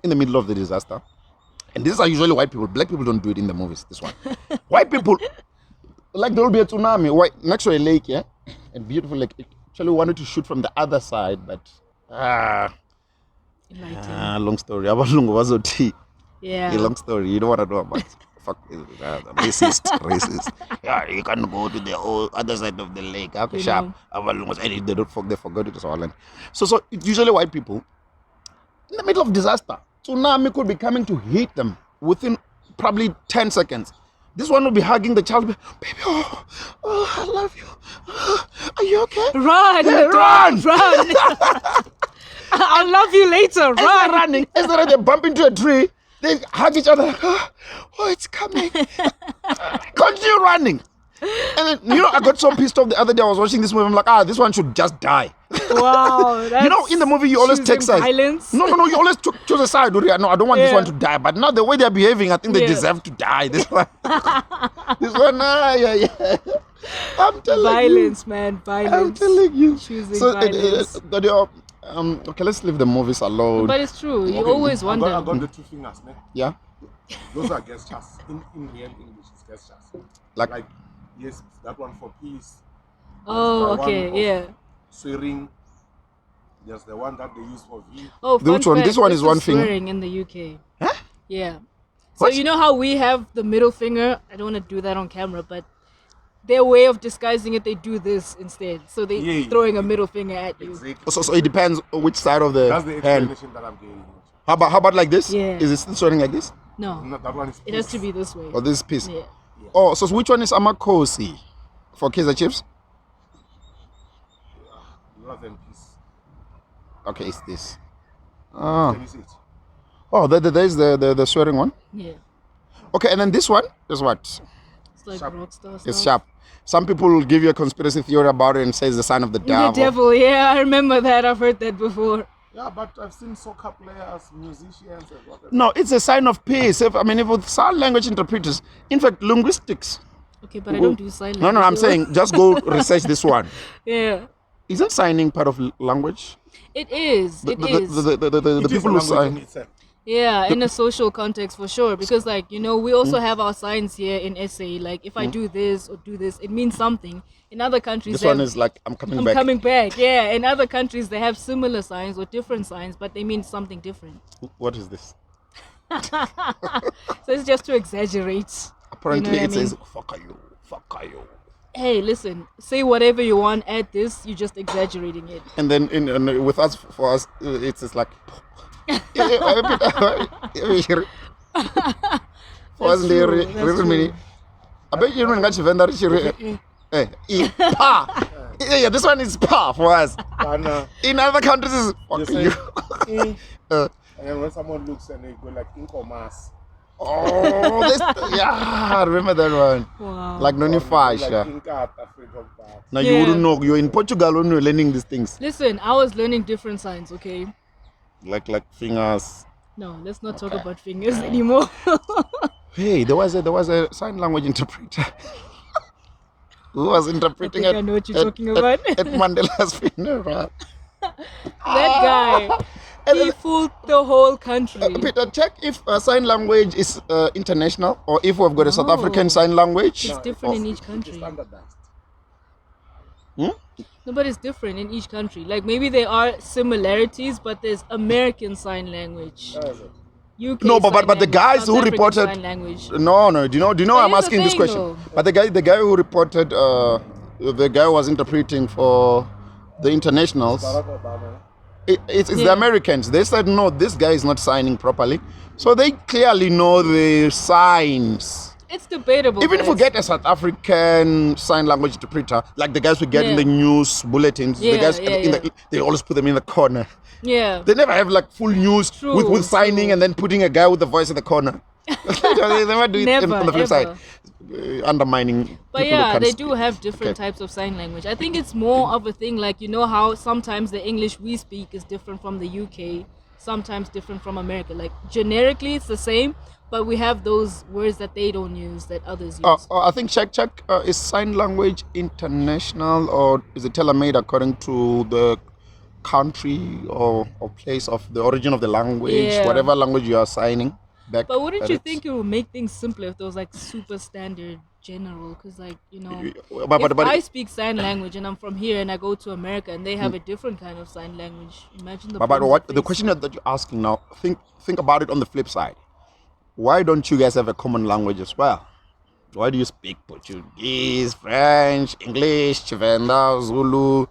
S6: in the middle of the disaster. And these are usually white people. Black people don't do it in the movies, this one. White people, like there will be a tsunami next to a lake, yeah? And beautiful lake. Actually, we wanted to shoot from the other side, but
S7: Enlightened.
S6: long story. Abalungu was OT.
S7: Yeah.
S6: A long story. You don't want to know about fuck racist. Yeah, you can go to the other side of the lake. Okay,
S7: You
S6: sharp.
S7: know.
S6: Abalungu was, and they forgot it as well. So it's usually white people in the middle of disaster. Tsunami could be coming to hit them within probably 10 seconds. This one will be hugging the child. Baby, I love you. Are you okay?
S7: Run!
S6: Yeah, run!
S7: Run! I'll love you later.
S6: As they're
S7: Run!
S6: running, as they bump into a tree, they hug each other like, oh, it's coming. Continue running. And then, I got so pissed off the other day. I was watching this movie. I'm like, this one should just die.
S7: Wow. That's
S6: In the movie, you always take sides.
S7: violence.
S6: No, you always choose a side. No, I don't want this one to die. But now the way they're behaving, I think they deserve to die. This one, yeah. I'm telling
S7: Violence,
S6: you.
S7: man. Violence.
S6: I'm telling you.
S7: Choosing violence.
S6: Okay, let's leave the movies alone.
S7: But it's true. You always
S2: I
S7: wonder.
S2: got the 2 fingers, man.
S6: Yeah?
S2: Those are gestures. In real English, it's gestures.
S6: Like,
S2: yes, that one for peace.
S7: Oh,
S2: There's the
S7: okay,
S2: one of
S7: yeah.
S2: Swearing. There's the one that they use for V.
S7: Oh, fun
S6: Which one?
S7: fact,
S6: This one
S7: this
S6: is one
S7: was
S6: finger?
S7: swearing in the UK.
S6: Huh?
S7: Yeah. So
S6: What?
S7: you know how we have the middle finger? I don't want to do that on camera, but their way of disguising it, they do this instead. So they
S2: Yeah.
S7: throwing a middle finger at you.
S2: Exactly.
S6: So it depends on which side of the
S2: That's the
S6: hand.
S2: explanation that I'm getting.
S6: How about like this?
S7: Yeah.
S6: Is it still swearing like this?
S7: No,
S2: No, that one is
S7: it has to
S2: peace.
S7: be this way.
S6: Or this piece?
S7: Yeah.
S6: Oh, so which one is Amakosi? For Kaiser Chiefs?
S2: Love and peace.
S6: Okay, it's this. Ah.
S2: Can you see it?
S6: Oh, there's the swearing one.
S7: Yeah.
S6: Okay, and then this one is what?
S7: It's like
S2: Sharp.
S7: rockstar
S6: It's
S7: stuff.
S6: sharp. Some people will give you a conspiracy theory about it and say it's the sign of the devil.
S7: The devil, yeah, I remember that. I've heard that before.
S2: Yeah, but I've seen soccer players, musicians, and whatever.
S6: No, it's a sign of peace. If with sign language interpreters, in fact, linguistics.
S7: Okay, but I don't do sign language.
S6: No, I'm
S7: so-
S6: saying just go research this one.
S7: Yeah.
S6: Isn't signing part of language?
S7: It is. It
S6: The
S7: is.
S2: It is
S6: people
S2: a
S6: who
S2: language in
S6: sign.
S2: itself.
S7: Yeah, in a social context for sure. Because we also have our signs here in SA. Like if I do this or do this, it means something. In other countries,
S6: This
S7: they
S6: one
S7: have-
S6: is like I'm coming
S7: I'm
S6: back.
S7: coming back. Yeah, in other countries they have similar signs or different signs, but they mean something different.
S6: What is this?
S7: So it's just to exaggerate.
S6: Apparently,
S7: what I
S6: it says
S7: mean?
S6: fuck you.
S7: Hey, listen, say whatever you want. Add this, you're just exaggerating it.
S6: And then with us, for us, it's just like. For us,
S7: That's true, that's true.
S6: I bet you don't got Venda. Pa. Yeah, this one is pa for us.
S2: And,
S6: In other countries, is
S2: you
S6: fuck
S2: say,
S6: you.
S2: and then when someone looks and they go like incomas.
S6: Oh, yeah, I remember that one.
S7: Wow.
S6: Like Noni Fash.
S2: Like
S6: Yeah.
S2: Inca, Africa, but
S6: Now
S7: Yeah.
S6: you wouldn't know. You're in Portugal when you're learning these things.
S7: Listen, I was learning different signs, okay?
S6: Like fingers.
S7: No, let's not talk about fingers anymore.
S6: Hey, there was a sign language interpreter who was interpreting
S7: I know what you're talking about.
S6: at Mandela's funeral.
S7: That guy,
S6: And
S7: he
S6: then-
S7: fooled the whole country.
S6: Peter, check if sign language is international or if we've got a South
S7: No.
S6: African sign language.
S7: It's different in each
S2: it's
S7: country.
S2: standardized.
S7: No, but it's different in each country. Like maybe there are similarities, but there's American Sign Language,
S2: That is it.
S7: UK.
S6: No, but
S7: Sign
S6: the
S7: Language,
S6: guys
S7: South
S6: who
S7: African
S6: reported-
S7: Sign Language.
S6: No. Do you know?
S7: But
S6: I'm
S7: here's the
S6: asking this
S7: thing,
S6: question.
S7: though.
S6: But the guy who reported, the guy who was interpreting for the internationals.
S2: Barack Obama.
S6: It's the
S7: Yeah.
S6: Americans. They said no, this guy is not signing properly. So they clearly know the signs.
S7: It's debatable.
S6: Even if we
S7: guys.
S6: get a South African sign language interpreter, like the guys we get in
S7: Yeah.
S6: the news bulletins, the
S7: Yeah,
S6: guys
S7: yeah,
S6: they always put them in the corner.
S7: Yeah.
S6: They never have like full news
S7: True,
S6: with signing
S7: true.
S6: and then putting a guy with the voice in the corner. They never do it
S7: Never,
S6: on the flip side,
S7: ever.
S6: undermining.
S7: But
S6: people who
S7: yeah,
S6: can't
S7: they
S6: speak.
S7: do have different
S6: Okay.
S7: types of sign language. I think it's more of a thing like, you know how sometimes the English we speak is different from the UK, sometimes different from America. Like generically it's the same, but we have those words that they don't use that others use.
S6: I think check. Is sign language international or is it tailor-made according to the country or place of the origin of the language,
S7: Yeah.
S6: whatever language you are signing back?
S7: But wouldn't
S6: that
S7: you
S6: it's-
S7: think it would make things simpler if there was like super standard general? Because like, you know,
S6: But
S7: if I speak sign language and I'm from here and I go to America and they have a different kind of sign language, imagine the
S6: But
S7: problems
S6: what
S7: they
S6: the
S7: face.
S6: question that you're asking now? Think about it on the flip side. Why don't you guys have a common language as well? Why do you speak Portuguese, French, English, Chivenda, Zulu?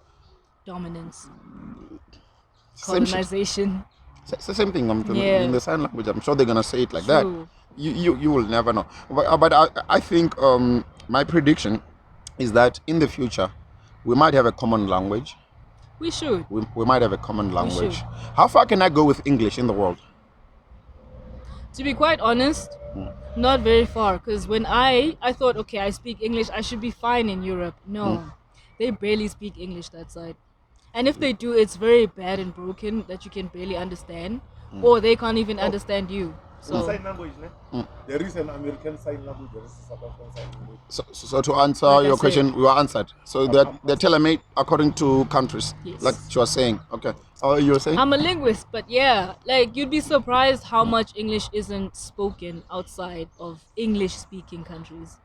S7: Dominance,
S6: Same shit.
S7: colonization.
S6: It's the same thing.
S7: Yeah.
S6: In the sign language, I'm sure they're gonna say it like
S7: True.
S6: that. You will never know. But I think my prediction is that in the future we might have a common language.
S7: We should.
S6: We might have a common language.
S7: should.
S6: How far can I go with English in the world?
S7: To be quite honest, not very far. Because when I thought, okay, I speak English, I should be fine in Europe. No, they barely speak English that side. And if they do, it's very bad and broken that you can barely understand, or they can't even understand you. So
S2: Sign language, ne? There is an American sign language, there is a South African sign language.
S6: So to answer
S7: Like I
S6: your
S7: said.
S6: question, you are answered. So they're tailor-made according to countries,
S7: Yes.
S6: like you were saying. Okay. Oh, you were saying?
S7: I'm a linguist, but yeah, like you'd be surprised how much English isn't spoken outside of English-speaking countries.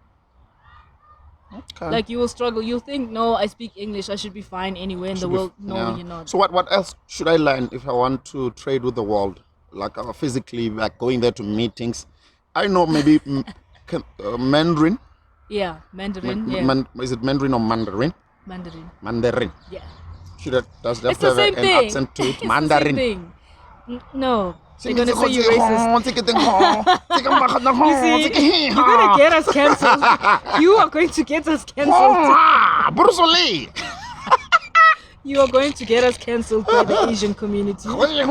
S6: Okay.
S7: Like you will struggle. You think, no, I speak English, I should be fine anywhere in the world. No,
S6: Yeah.
S7: you're not.
S6: So what else should I learn if I want to trade with the world, like physically, like going there to meetings? I know maybe Mandarin.
S7: Yeah, Mandarin. Yeah,
S6: Is it Mandarin or Mandarin?
S7: Mandarin.
S6: Mandarin.
S7: Yeah,
S6: Should it, does that
S7: it's the
S6: have
S7: same
S6: an
S7: thing.
S6: accent to it?
S7: It's the
S6: Mandarin.
S7: same thing. No, they're gonna say you racist.
S6: You
S7: You see, you're gonna get us cancelled. You are going to get us cancelled.
S6: Bruce Lee.
S7: You are going to get us cancelled by the Asian community.
S6: What's your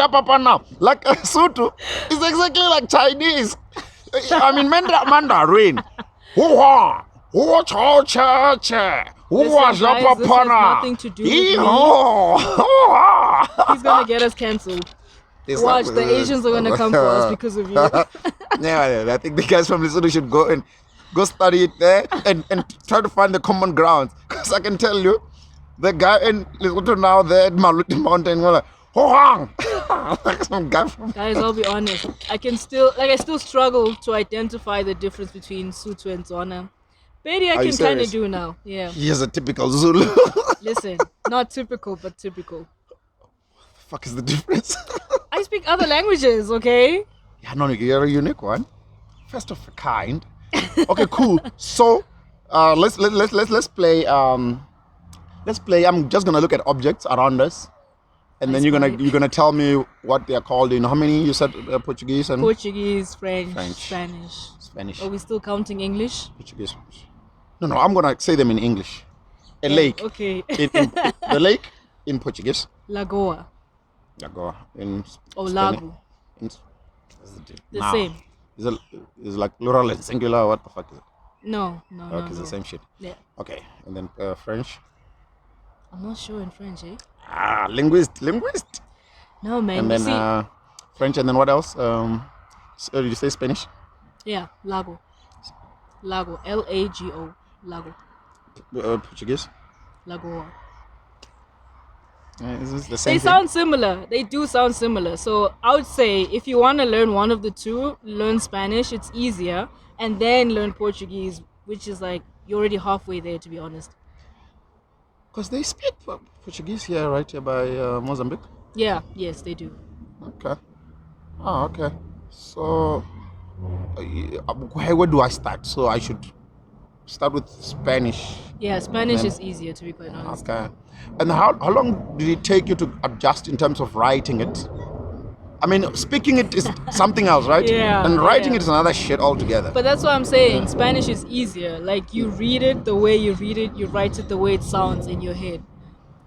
S6: papa now? Like Sutu is exactly like Chinese. I mean Mandarin. What's your
S7: guys, this
S6: papa
S7: has
S6: now?
S7: nothing to do with me. He's gonna get us cancelled. Watch, the Asians are gonna come for us because of you.
S6: Yeah, I think the guys from Lesotho should go study it there and try to find the common grounds. Because I can tell you, the guy in Lesotho now there at Maluti Mountain, like, like some guy from.
S7: Guys, I'll be honest. I still struggle to identify the difference between Sotho and Tswana. Maybe I
S6: Are you
S7: can kind
S6: serious?
S7: of do now. Yeah.
S6: He is a typical Zulu.
S7: Listen, not typical, but typical.
S6: Fuck is the difference?
S7: I speak other languages, okay?
S6: Yeah, no, you're a unique one. First of a kind. Okay, cool. So, let's play. Let's play. I'm just gonna look at objects around us, and then
S7: Nice.
S6: you're gonna tell me what they are called. How many you said? Portuguese and
S7: Portuguese, French,
S6: French.
S7: Spanish.
S6: Spanish.
S7: Are we still counting English?
S6: Portuguese. No, I'm gonna say them in English. A lake.
S7: Okay.
S6: The lake in Portuguese.
S7: Lagoa
S6: Lagoa in
S7: or
S6: Spanish.
S7: lago. The same.
S6: Is like plural and singular. What the fuck is it?
S7: No.
S6: Okay, it's
S7: no.
S6: the same shit.
S7: Yeah.
S6: Okay, and then French.
S7: I'm not sure in French, eh?
S6: Linguist.
S7: No, man.
S6: And
S7: You
S6: then
S7: see,
S6: French, and then what else? Did you say Spanish?
S7: yeah, lago. Lago. Lago. Lago.
S6: Portuguese.
S7: Lagoa.
S6: Is this the same
S7: They
S6: thing?
S7: sound similar. They do sound similar. So I would say if you want to learn one of the two, learn Spanish. It's easier. And then learn Portuguese, which is like, you're already halfway there, to be honest.
S6: Because they speak Portuguese here, right here by Mozambique.
S7: Yeah, yes, they do.
S6: Okay. Oh, okay. So, where do I start? So I should start with Spanish.
S7: Yeah, Spanish
S6: Then-
S7: is easier, to be quite honest.
S6: Okay. And how long did it take you to adjust in terms of writing it? I mean, speaking it is something else, right?
S7: Yeah,
S6: And writing
S7: yeah.
S6: it is another shit altogether.
S7: But that's what I'm saying. Spanish is easier. Like, you read it the way you read it, you write it the way it sounds in your head.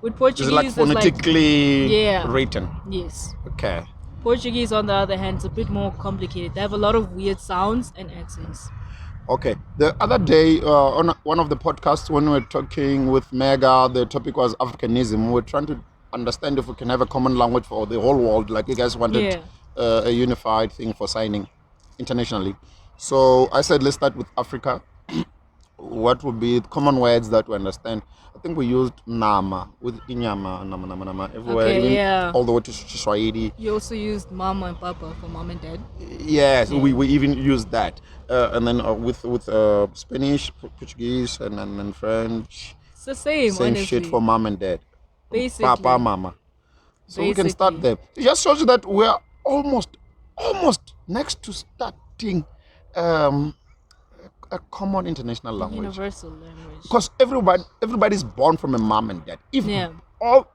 S7: With
S6: It's
S7: Portuguese,
S6: like
S7: it's like,
S6: phonetically
S7: Yeah.
S6: written.
S7: yes.
S6: Okay.
S7: Portuguese, on the other hand, is a bit more complicated. They have a lot of weird sounds and accents.
S6: Okay. The other day, on one of the podcasts, when we were talking with Mega, the topic was Africanism. We were trying to understand if we can have a common language for the whole world. Like you guys wanted a unified thing for signing internationally. So I said, let's start with Africa. What would be common words that we understand? I think we used nama with inyama, nama everywhere,
S7: Okay,
S6: even
S7: yeah.
S6: all the way to Swahili.
S7: You also used mama and papa for mom and dad.
S6: Yes, we even used that, and then with Spanish, Portuguese, and then French.
S7: It's the same,
S6: Same
S7: honestly.
S6: shit for mom and dad.
S7: Basically.
S6: Papa, mama. So we can start there.
S7: Basically.
S6: It just shows you that we're almost next to starting a common international language.
S7: Universal language.
S6: Because everybody's born from a mom and dad. If
S7: Yeah.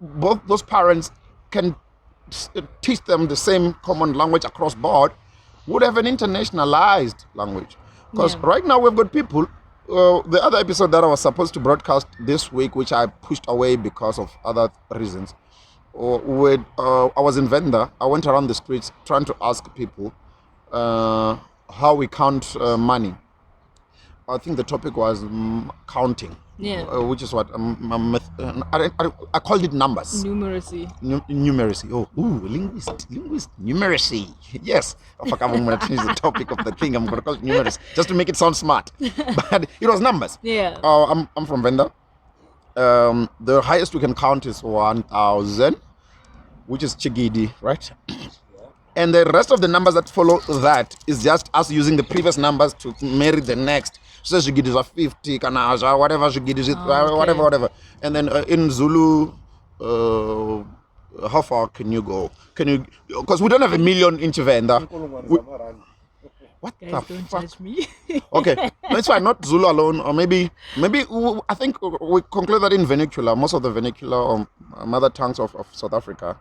S6: both those parents can teach them the same common language across board, would have an internationalized language. Because right now we've got people. The other episode that I was supposed to broadcast this week, which I pushed away because of other reasons, I was in Venda. I went around the streets trying to ask people how we count money. I think the topic was counting.
S7: Yeah.
S6: Which is what I called it numbers.
S7: Numeracy.
S6: Numeracy. Oh, linguist. Numeracy. Yes. I'm going to change the topic of the thing. I'm going to call it numeracy just to make it sound smart. But it was numbers.
S7: Yeah.
S6: I'm from Venda. The highest we can count is 1,000, which is Chigidi, right? And the rest of the numbers that follow that is just us using the previous numbers to marry the next. So Chigidi is 50, Kanaja, whatever Chigidi is, whatever. And then in Zulu, how far can you go? Because we don't have a million in Chivenda. What
S7: Guys,
S6: the
S7: don't
S6: fuck?
S7: judge me.
S6: Okay, no, it's fine. Not Zulu alone, or maybe I think we conclude that in vernacular, most of the vernacular or mother tongues of South Africa,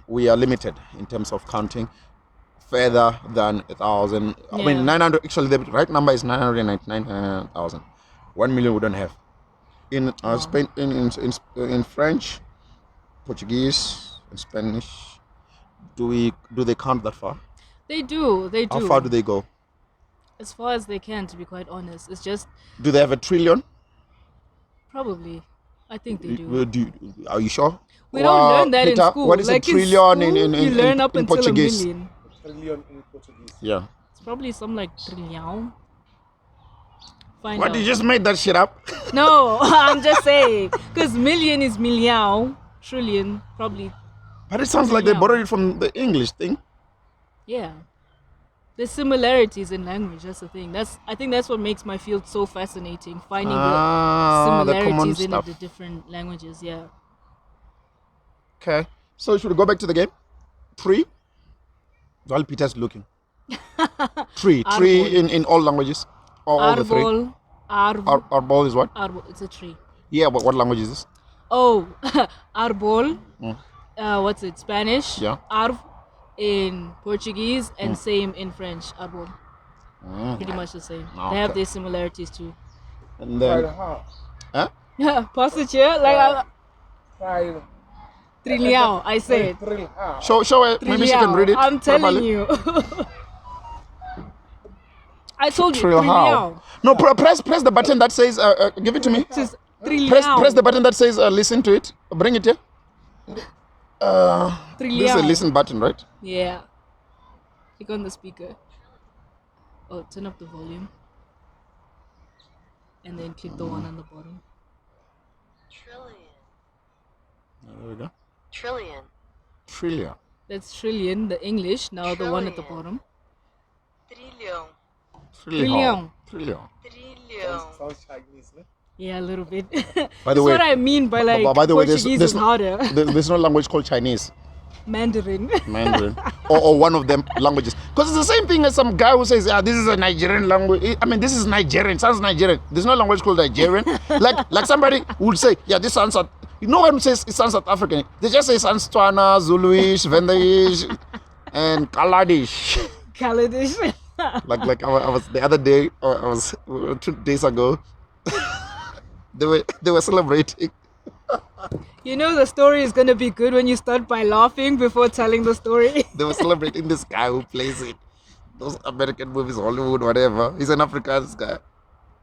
S6: we are limited in terms of counting further than 1,000. I mean, 900. Actually, the right number is 999,000. 1 million we don't have. In Spain, in French, Portuguese, and Spanish, do they count that far?
S7: They do.
S6: How far do they go?
S7: As far as they can, to be quite honest. It's just
S6: Do they have a trillion?
S7: probably. I think they do.
S6: Are you sure?
S7: We don't learn that
S6: Peter,
S7: in school.
S6: What is
S7: like
S6: a trillion in
S7: you learn up
S6: in
S7: until
S6: Portuguese?
S7: a million.
S2: Trillion in Portuguese.
S6: Yeah.
S7: It's probably some like trillion. Find
S6: What,
S7: out.
S6: you just made that shit up?
S7: No, I'm just saying. Because million is million. Trillion, probably.
S6: But it sounds like they
S7: Yeah.
S6: borrowed it from the English thing.
S7: Yeah. There's similarities in language. That's the thing. I think that's what makes my field so fascinating. Finding the
S6: The common
S7: similarities in
S6: stuff.
S7: the different languages. Yeah.
S6: Okay. So should we go back to the game? Tree? While Peter's looking. Tree
S7: Arbol.
S6: in all languages? Or all the three?
S7: Arbol.
S6: Arbol is what?
S7: Arbol. It's a tree.
S6: Yeah, but what language is this?
S7: Oh, arbol. What's it? Spanish.
S6: Yeah.
S7: Arv in Portuguese and same in French. Arbol. Pretty much the same. They have
S6: Okay.
S7: their similarities too.
S6: And then... Huh?
S7: Pass it here. Like
S2: Trial.
S7: trillion. I said.
S6: Show her. Maybe she can read it.
S7: I'm telling
S6: properly.
S7: you. I told you.
S6: Trill how? No, press the button that says, give it to me.
S7: It says trillion.
S6: Press the button that says, listen to it. Bring it here. This is a
S7: Trillion.
S6: listen button, right?
S7: Yeah. Click on the speaker. Oh, turn up the volume. And then click the one on the bottom.
S4: Trillion.
S6: There we go.
S4: Trillion.
S6: Trillion.
S7: That's trillion, the English. Now the one at the
S4: Trillion.
S7: bottom.
S4: Trillion.
S6: Trillion.
S4: Trillion.
S2: Sounds Chinese, ne?
S7: Yeah, a little bit.
S6: By the
S7: That's
S6: way,
S7: what I mean by like
S6: by the way,
S7: Portuguese is harder.
S6: there's no language called Chinese,
S7: Mandarin.
S6: Mandarin, or one of them languages. Because it's the same thing as some guy who says, this is a Nigerian language. I mean, this is Nigerian, sounds Nigerian. There's no language called Nigerian. like somebody would say, this sounds, no one says it sounds South African. They just say it sounds Tswana, Zuluish, Vendaish, and Kaladish.
S7: Khaledish.
S6: like I was the other day, I was 2 days ago. They were celebrating.
S7: You know the story is gonna be good when you start by laughing before telling the story.
S6: They were celebrating this guy who plays it. Those American movies, Hollywood, whatever. He's an Afrikaans guy.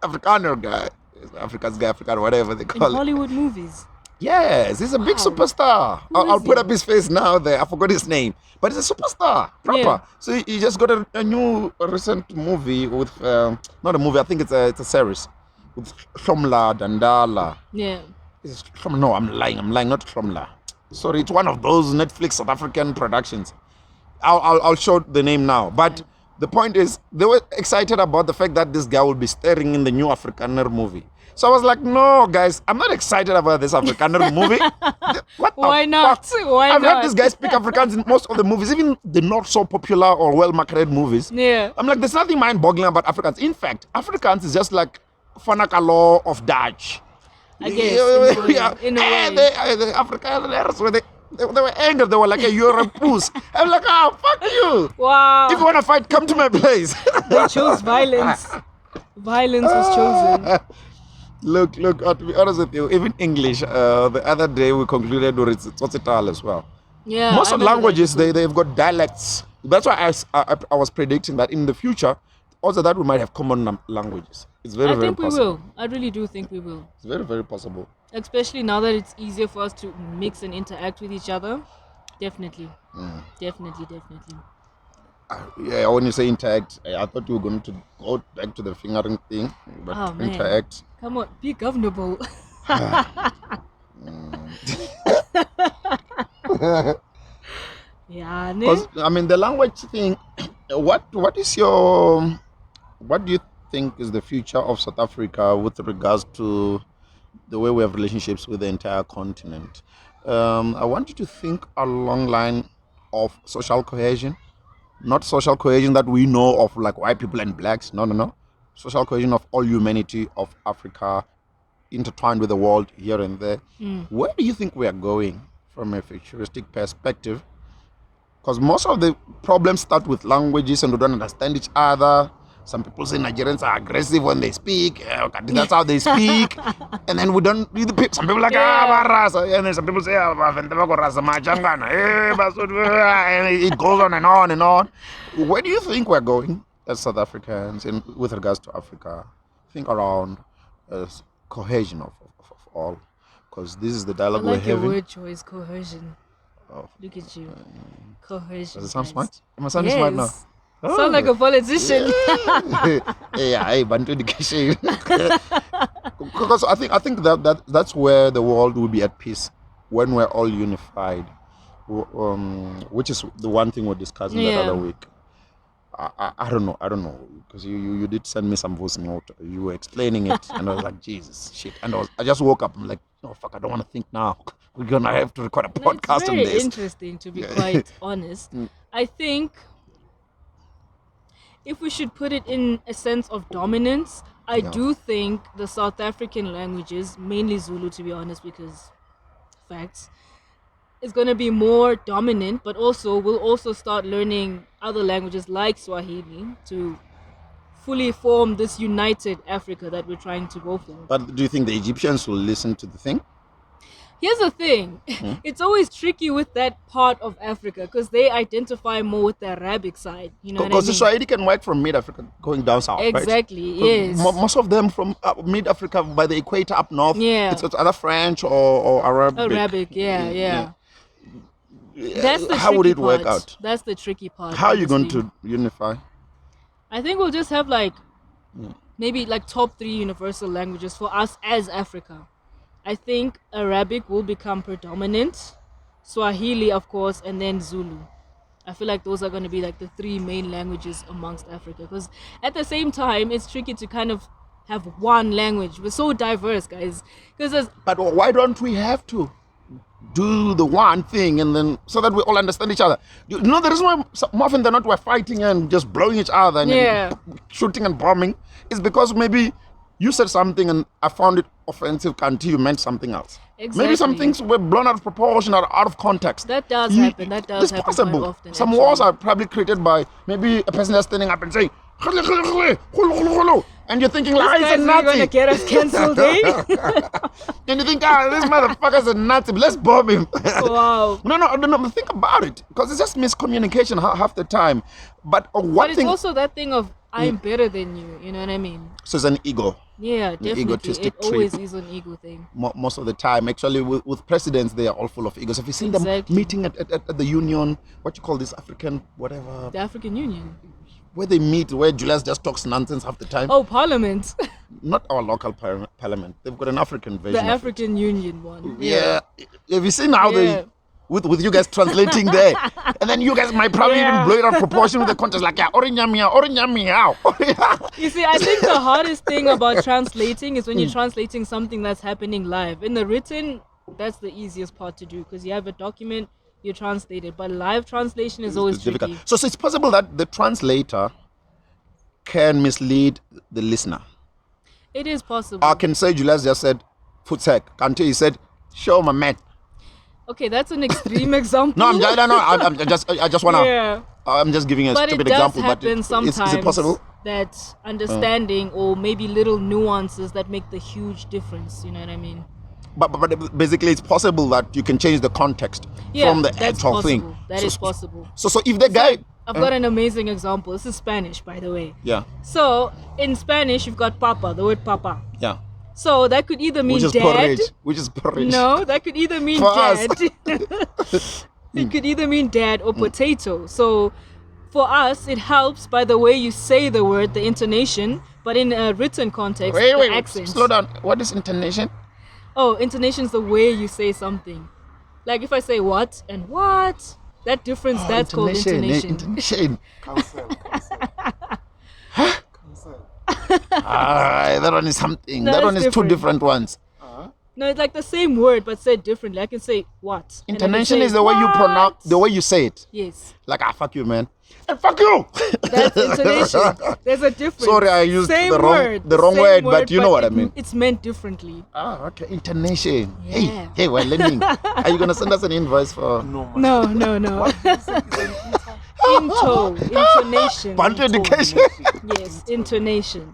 S6: Afrikaner guy. He's an Afrikaans guy, Afrikaner, whatever they
S7: In
S6: call it.
S7: Hollywood movies.
S6: Yes, he's a big superstar. I'll
S7: is
S6: put
S7: he?
S6: up his face now there. I forgot his name. But he's a superstar. Proper.
S7: Yeah.
S6: So he just got a new recent movie with, not a movie, I think it's a series. With Shomla Dandala.
S7: Yeah.
S6: No, I'm lying, not Shomla. Sorry, it's one of those Netflix South African productions. I'll show the name now. But the point is, they were excited about the fact that this guy will be starring in the new Afrikaner movie. So I was like, no, guys, I'm not excited about this Afrikaner movie. What the
S7: Why not?
S6: fuck?
S7: Why
S6: I've
S7: not?
S6: heard this guy speak Afrikaans in most of the movies, even the not so popular or well-marketed movies.
S7: Yeah.
S6: I'm like, there's nothing mind-boggling about Afrikaans. In fact, Afrikaans is just like Fanakalo of Dutch.
S7: I guess, in a way.
S6: The Afrikaners, They were angry. They were like, you're a puss. I'm like, fuck you.
S7: Wow.
S6: If you want to fight, come to my place.
S7: They chose violence. Violence was chosen.
S6: Look, to be honest with you, even English, the other day we concluded it's Tsotsitaal as well.
S7: Yeah.
S6: Most
S7: I
S6: of
S7: remember
S6: languages,
S7: that.
S6: they've got dialects. That's why I was predicting that in the future, also that we might have common languages. It's very,
S7: I
S6: very
S7: think we
S6: possible.
S7: will. I really do think we will.
S6: It's very, very possible.
S7: Especially now that it's easier for us to mix and interact with each other. Definitely. Definitely.
S6: Yeah, when you say interact, I thought you were going to go back to the fingering thing, but
S7: Oh, man.
S6: interact.
S7: Come on, be governable. Yeah, ne?
S6: Because I mean, the language thing. What do you think is the future of South Africa with regards to the way we have relationships with the entire continent? I want you to think along line of social cohesion, not social cohesion that we know of like white people and blacks. No. Social cohesion of all humanity of Africa intertwined with the world here and there. Where do you think we are going from a futuristic perspective? Because most of the problems start with languages and we don't understand each other. Some people say Nigerians are aggressive when they speak. That's how they speak. And then we don't read the people. Some people are like, barasa. And then some people say, and it goes on and on and on. Where do you think we're going as South Africans with regards to Africa? Think around cohesion of all. Because this is the
S7: I
S6: dialogue
S7: like
S6: we're
S7: your
S6: having.
S7: word choice, cohesion.
S6: Oh.
S7: Look at you. Cohesion.
S6: Does it sound
S7: guys.
S6: smart? Am I sounding smart now?
S7: Sound like a politician.
S6: Yeah, hey, Bantu education. Because I think that's where the world will be at peace when we're all unified, which is the one thing we're discussing the other week. I don't know because you did send me some voice note. You were explaining it, and I was like, Jesus, shit. And I just woke up. I'm like, no, fuck, I don't want to think now. We're gonna have to record a podcast
S7: It's
S6: on
S7: very
S6: this.
S7: interesting, to be quite honest. I think if we should put it in a sense of dominance, I do think the South African languages, mainly Zulu, to be honest, because facts, is going to be more dominant, but also we'll also start learning other languages like Swahili to fully form this united Africa that we're trying to go for.
S6: But do you think the Egyptians will listen to the thing?
S7: Here's the thing. It's always tricky with that part of Africa because they identify more with the Arabic side. You know what I
S6: Because
S7: mean?
S6: the Swahili can work from mid-Africa going down south,
S7: Exactly,
S6: right?
S7: yes.
S6: Most of them from mid-Africa by the equator up north.
S7: Yeah.
S6: It's either French or Arabic.
S7: Arabic, yeah. That's the
S6: How would
S7: tricky
S6: it work
S7: part.
S6: out?
S7: That's the tricky part.
S6: How are you going
S7: honestly.
S6: to unify?
S7: I think we'll just have like maybe like top 3 universal languages for us as Africa. I think Arabic will become predominant, Swahili, of course, and then Zulu. I feel like those are going to be like the 3 main languages amongst Africa. Because at the same time, it's tricky to kind of have one language. We're so diverse, guys.
S6: But why don't we have to do the one thing and then so that we all understand each other? You know, the reason why more often than not we're fighting and just blowing each other and then shooting and bombing is because maybe you said something and I found it offensive until you meant something else.
S7: Exactly.
S6: Maybe some things were blown out of proportion or out of context.
S7: That does happen. That does
S6: it's
S7: happen
S6: possible.
S7: quite often.
S6: Some
S7: actually.
S6: wars are probably created by maybe a person that's standing up and saying, and you're thinking, like,
S7: This
S6: he's a
S7: guy's really
S6: Nazi.
S7: gonna get us cancelled, eh?
S6: And you think, this motherfucker's a Nazi. Let's bomb him.
S7: Wow.
S6: No. Think about it, because it's just miscommunication half the time. But
S7: But it's also that thing of I'm better than you. You know what I mean?
S6: So it's an ego.
S7: Yeah, definitely.
S6: egotistic
S7: It always
S6: trip.
S7: is an ego thing.
S6: Most of the time, actually, with presidents, they are all full of egos. Have you seen them
S7: Exactly.
S6: meeting at the union? What you call this African whatever?
S7: The African Union.
S6: Where they meet, where Julius just talks nonsense half the time.
S7: Oh, Parliament.
S6: Not our local parliament. They've got an African version.
S7: The
S6: of it.
S7: African Union one.
S6: Yeah. Have you seen how they with you guys translating there? And then you guys might probably even blow it out of proportion with the context like orinyamia.
S7: You see, I think the hardest thing about translating is when you're translating something that's happening live. In the written, that's the easiest part to do because you have a document, you translate it. But live translation is always tricky.
S6: difficult. So it's possible that the translator can mislead the listener.
S7: It is possible.
S6: I can say Julius just said, Futsek. Kante, he said, show my man.
S7: Okay, that's an extreme example.
S6: No, I just wanna.
S7: Yeah.
S6: I'm just giving a
S7: But
S6: stupid
S7: it does
S6: example.
S7: happen
S6: But
S7: sometimes
S6: is it possible?
S7: that understanding or maybe little nuances that make the huge difference. You know what I mean?
S6: But basically, it's possible that you can change the context
S7: Yeah,
S6: from the
S7: that's
S6: actual
S7: possible.
S6: thing.
S7: That is possible.
S6: So if the guy,
S7: I've got an amazing example. This is Spanish, by the way.
S6: yeah,
S7: So in Spanish, you've got papa, the word papa.
S6: yeah,
S7: So that could either mean
S6: which is
S7: dad.
S6: porridge.
S7: No, that could either mean
S6: For
S7: dad.
S6: us.
S7: It could either mean dad or potato. So for us, it helps by the way you say the word, the intonation, but in a written context, the accent.
S6: Slow down. What is intonation?
S7: Oh, intonation is the way you say something. Like if I say what and what, that difference, that's called intonation.
S6: Intonation.
S2: Cancel.
S6: That one is something.
S7: No,
S6: that
S7: it's
S6: one is two
S7: different.
S6: different ones.
S7: No, it's like the same word but said differently. I can say what. and I can
S6: Intonation
S7: say
S6: is the way you pronounce,
S7: what.
S6: the way you say it.
S7: Yes,
S6: Like, fuck you, man. And fuck you.
S7: that's intonation. There's a difference.
S6: Sorry, I used
S7: Same
S6: the wrong
S7: same
S6: word, but you know what I mean.
S7: It's meant differently.
S6: Okay, intonation.
S7: Yeah.
S6: Hey, we're learning. Are you gonna send us an invoice for?
S2: No, man.
S7: No. Intonation.
S6: Bantu education.
S7: Yes, intonation.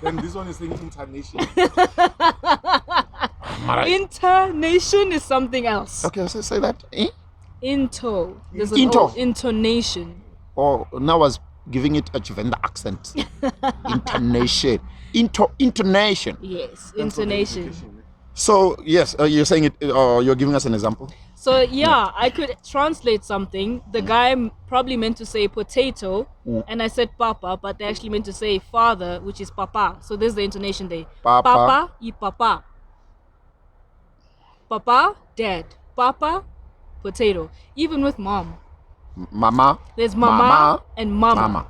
S2: Then this one is saying intonation.
S7: Intonation is something else.
S6: Okay, so say that. Eh?
S7: Into. There's an
S6: Into.
S7: old intonation.
S6: Oh, now I was giving it a Chivenda accent. Intonation. Intonation.
S7: Yes, intonation.
S6: So yes, you're saying it. You're giving us an example.
S7: So yeah, I could translate something. The guy probably meant to say potato, and I said papa, but they actually meant to say father, which is papa. So there's the intonation there.
S6: Papa.
S7: Papa y papa. Papa, dad. Papa, potato. Even with mom.
S6: Mama.
S7: There's mama, and mama.
S6: Mama.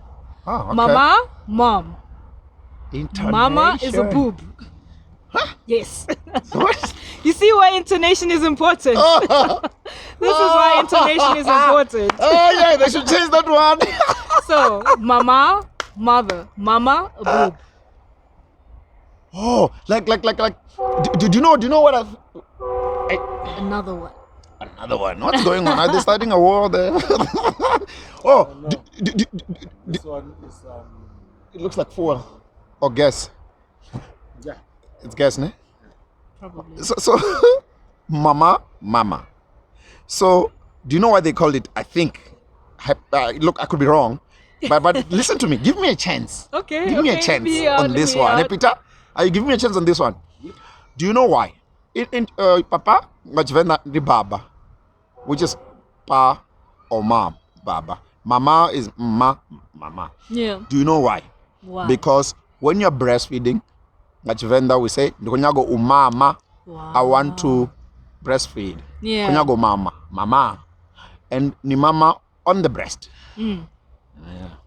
S6: Oh, okay.
S7: Mama, mom.
S6: Intonation.
S7: Mama is a boob.
S6: Huh?
S7: Yes.
S6: What?
S7: You see why intonation is important? This is why intonation is important.
S6: Oh yeah, they should change that one.
S7: So, mama, mother. Mama, a boob.
S6: Oh, like. Do you know what I've?
S7: Another one.
S6: Another one. What's going on? Are they starting a war there? Oh,
S2: No. This one is
S6: it looks like fuel or gas.
S2: yeah.
S6: It's gas, ne?
S7: Probably.
S6: So mama. So, do you know why they called it? I think. Look, I could be wrong, but listen to me. Give me a chance.
S7: Okay.
S6: Give me a chance on this one. Hey, Peter, are you giving me a chance on this one? Do you know why? Papa, Machvena ni baba, which is pa or mom, baba. Mama is mama.
S7: Yeah.
S6: Do you know why?
S7: Wow.
S6: Because when you're breastfeeding, Machvenda we say, "Ngonyago umama,
S7: Wow.
S6: I want to breastfeed."
S7: Yeah.
S6: Ngonyago mama, and ni mama on the breast.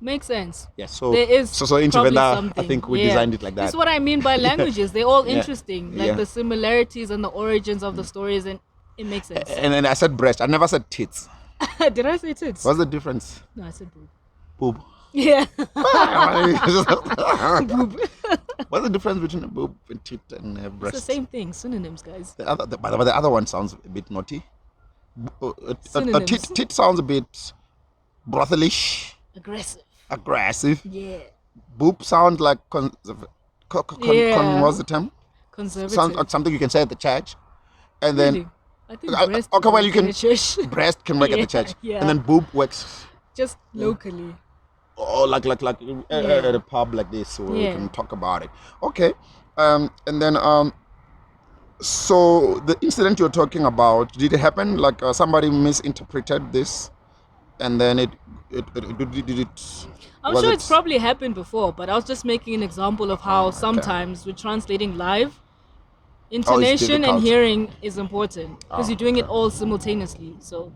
S7: Makes sense.
S6: Yes, so
S7: There is
S6: so into
S7: probably
S6: Venda, I
S7: something.
S6: think we
S7: Yeah.
S6: designed it like that.
S7: That's what I mean by languages. They're all
S6: Yeah.
S7: interesting. Like
S6: Yeah.
S7: the similarities and the origins of the stories, and it makes sense.
S6: And then I said breast. I never said tits.
S7: Did I say tits?
S6: What's the difference?
S7: No, I said boob.
S6: Boob.
S7: Yeah.
S6: What's the difference between a boob and tit and a breast?
S7: It's the same thing. Synonyms, guys.
S6: By the way, the other one sounds a bit naughty. A
S7: Synonyms.
S6: tit sounds a bit brothelish,
S7: Aggressive.
S6: aggressive.
S7: Yeah.
S6: Boob sounds like
S7: Yeah.
S6: what's the term?
S7: Conservative.
S6: Sounds like something you can say at the church. And then
S7: Really? I think
S6: Okay,
S7: breast
S6: well,
S7: works
S6: you can-
S7: in a church.
S6: breast can work at
S7: Yeah,
S6: the church.
S7: yeah.
S6: And then boob works
S7: Just locally.
S6: like at a pub like this where we
S7: Yeah.
S6: can talk about it. Okay. And then so the incident you're talking about, did it happen like somebody misinterpreted this and then it did it
S7: I'm
S6: was
S7: sure
S6: it-
S7: it's probably happened before, but I was just making an example of how sometimes with translating live, intonation and
S6: difficult.
S7: hearing is important because
S6: Oh,
S7: you're doing it all simultaneously. So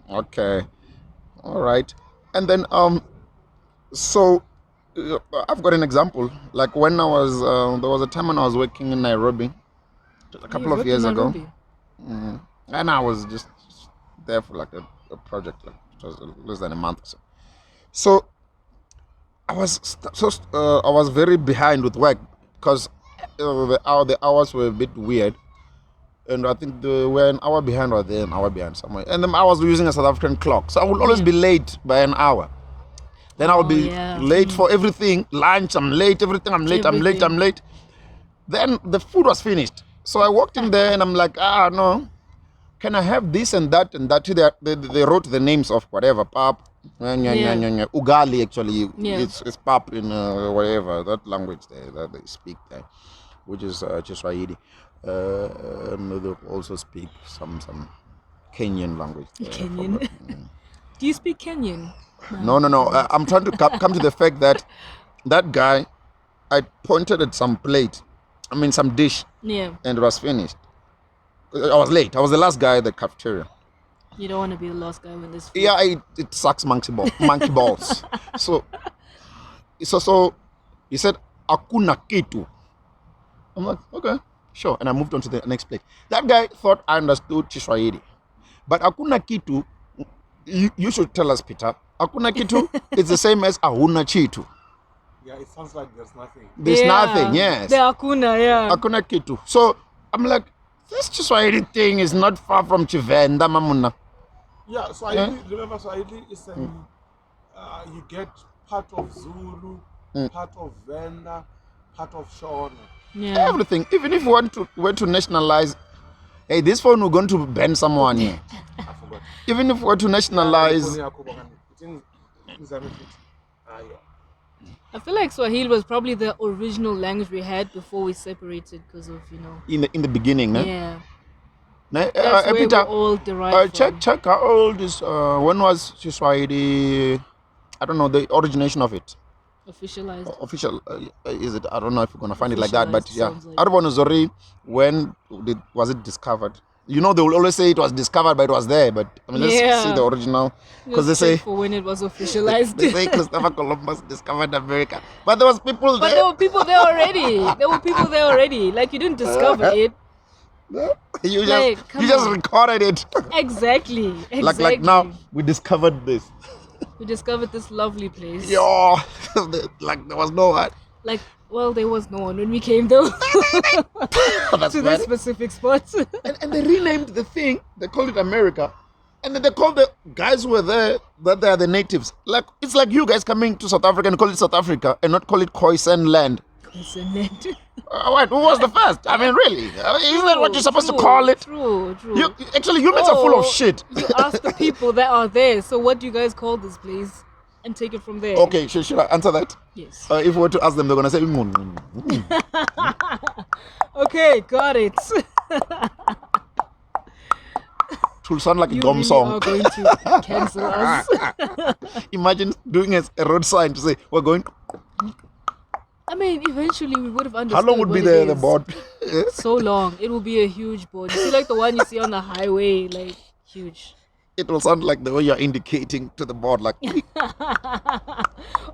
S6: okay, all right. And then so I've got an example. Like when I was there was a time when I was working in Nairobi a couple of years ago, and I was just there for like a project, like it was less than a month or so. So I was very behind with work because the hours were a bit weird. And I think we're an hour behind or they're an hour behind somewhere. And then I was using a South African clock. So I would always be late by an hour. Then I would be late for everything. Lunch, I'm late. Everything, I'm late. Then the food was finished. So I walked in there and I'm like, no. Can I have this and that and that? They wrote the names of whatever. Pap, Ugali actually. It's pap in whatever, that language there that they speak there, which is Kiswahili. And they also speak some Kenyan language.
S7: Kenyan? Do you speak Kenyan?
S6: No. I'm trying to come to the fact that guy, I pointed at some plate, some dish, and it was finished. I was late. I was the last guy at the cafeteria.
S7: You don't want to be the last guy when this food.
S6: Yeah, it sucks monkey balls. So he said, "Akuna kitu." I'm like, okay, sure. And I moved on to the next plate. That guy thought I understood Kiswahili. But akuna kitu, you should tell us, Peter. Akuna kitu is the same as ahuna chitu.
S2: Yeah, it sounds like there's nothing.
S6: There's nothing, yes.
S7: The akuna,
S6: Akuna kitu. So I'm like, this Kiswahili thing is not far from Chivenda, mamuna.
S2: Yeah, Swahili, remember Swahili is you get part of Zulu, part of Venda, part of Shona.
S7: Yeah.
S6: Everything. Even if you want to nationalize, hey, this phone we're going to ban someone here.
S2: I forgot.
S6: Even if we were to nationalize,
S7: I feel like Swahili was probably the original language we had before we separated because of,
S6: in the beginning, no?
S7: Yeah.
S6: That's
S7: where
S6: Peter,
S7: we're all derived from.
S6: check how old is when was Swahili? I don't know the origination of it.
S7: Officialized.
S6: Official is it? I don't know if we're gonna find it like that, but yeah.
S7: Sounds like
S6: Arabonozori, when was it discovered? They will always say it was discovered, but it was there. But let's see the original, because they say
S7: for when it was officialized.
S6: they say Christopher Columbus discovered America, but there was people there.
S7: But there were people there already. Like, you didn't discover it.
S6: You just recorded it.
S7: Exactly.
S6: Like now we discovered this.
S7: We discovered this lovely place.
S6: Yo, like there was no one.
S7: Like, well, there was no one when we came though. To this specific spot.
S6: and they renamed the thing. They called it America, and then they called the guys who were there that they are the natives. Like, it's like you guys coming to South Africa and call it South Africa and not call it Khoisan land.
S7: Khoisan land.
S6: Wait, who was the first? I mean, really? Isn't that what you're supposed to call it?
S7: True.
S6: Humans are full of shit.
S7: You ask the people that are there, so what do you guys call this place? And take it from there.
S6: Okay, should I answer that?
S7: Yes.
S6: If we were to ask them, they're going to say...
S7: Okay, got it.
S6: It will sound like a gum
S7: You
S6: song.
S7: are going to cancel us.
S6: Imagine doing a road sign to say, we're going...
S7: I mean, eventually we would have understood.
S6: How long would be the board?
S7: So long. It will be a huge board. You see, like the one you see on the highway, like, huge.
S6: It will sound like the way you're indicating to the board, like...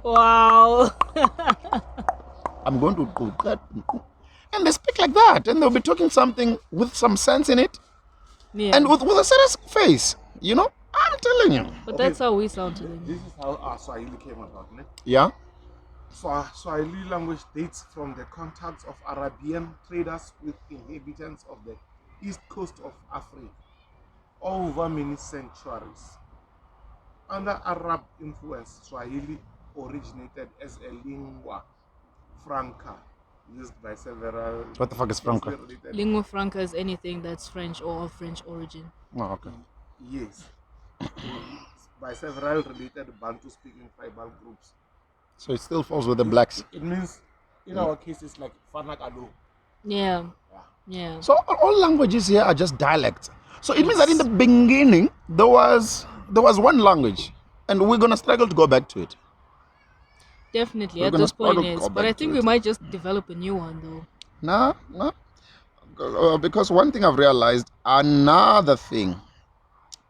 S7: Wow.
S6: I'm going to do that. And they speak like that. And they'll be talking something with some sense in it.
S7: Yeah.
S6: And with a serious face. I'm telling you.
S7: But that's how we sound to them.
S2: This is how our Swahili came about, ne?
S6: Yeah?
S2: Swahili language dates from the contacts of Arabian traders with inhabitants of the east coast of Africa over many centuries. Under Arab influence, Swahili originated as a lingua franca used by several...
S6: What the fuck is franca?
S7: Lingua franca is anything that's French or of French origin.
S6: Oh, okay.
S2: Yes. By several related Bantu-speaking tribal groups.
S6: So it still falls with the blacks.
S2: It means, in our case, it's like Fanakalo.
S7: Yeah.
S6: So all languages here are just dialects. So it means that in the beginning, there was one language. And we're going to struggle to go back to it.
S7: Definitely,
S6: We're
S7: at
S6: gonna
S7: this point,
S6: struggle to
S7: yes.
S6: go
S7: But I
S6: back
S7: think
S6: to
S7: we
S6: it.
S7: might just develop a new one, though.
S6: No. Because one thing I've realized, another thing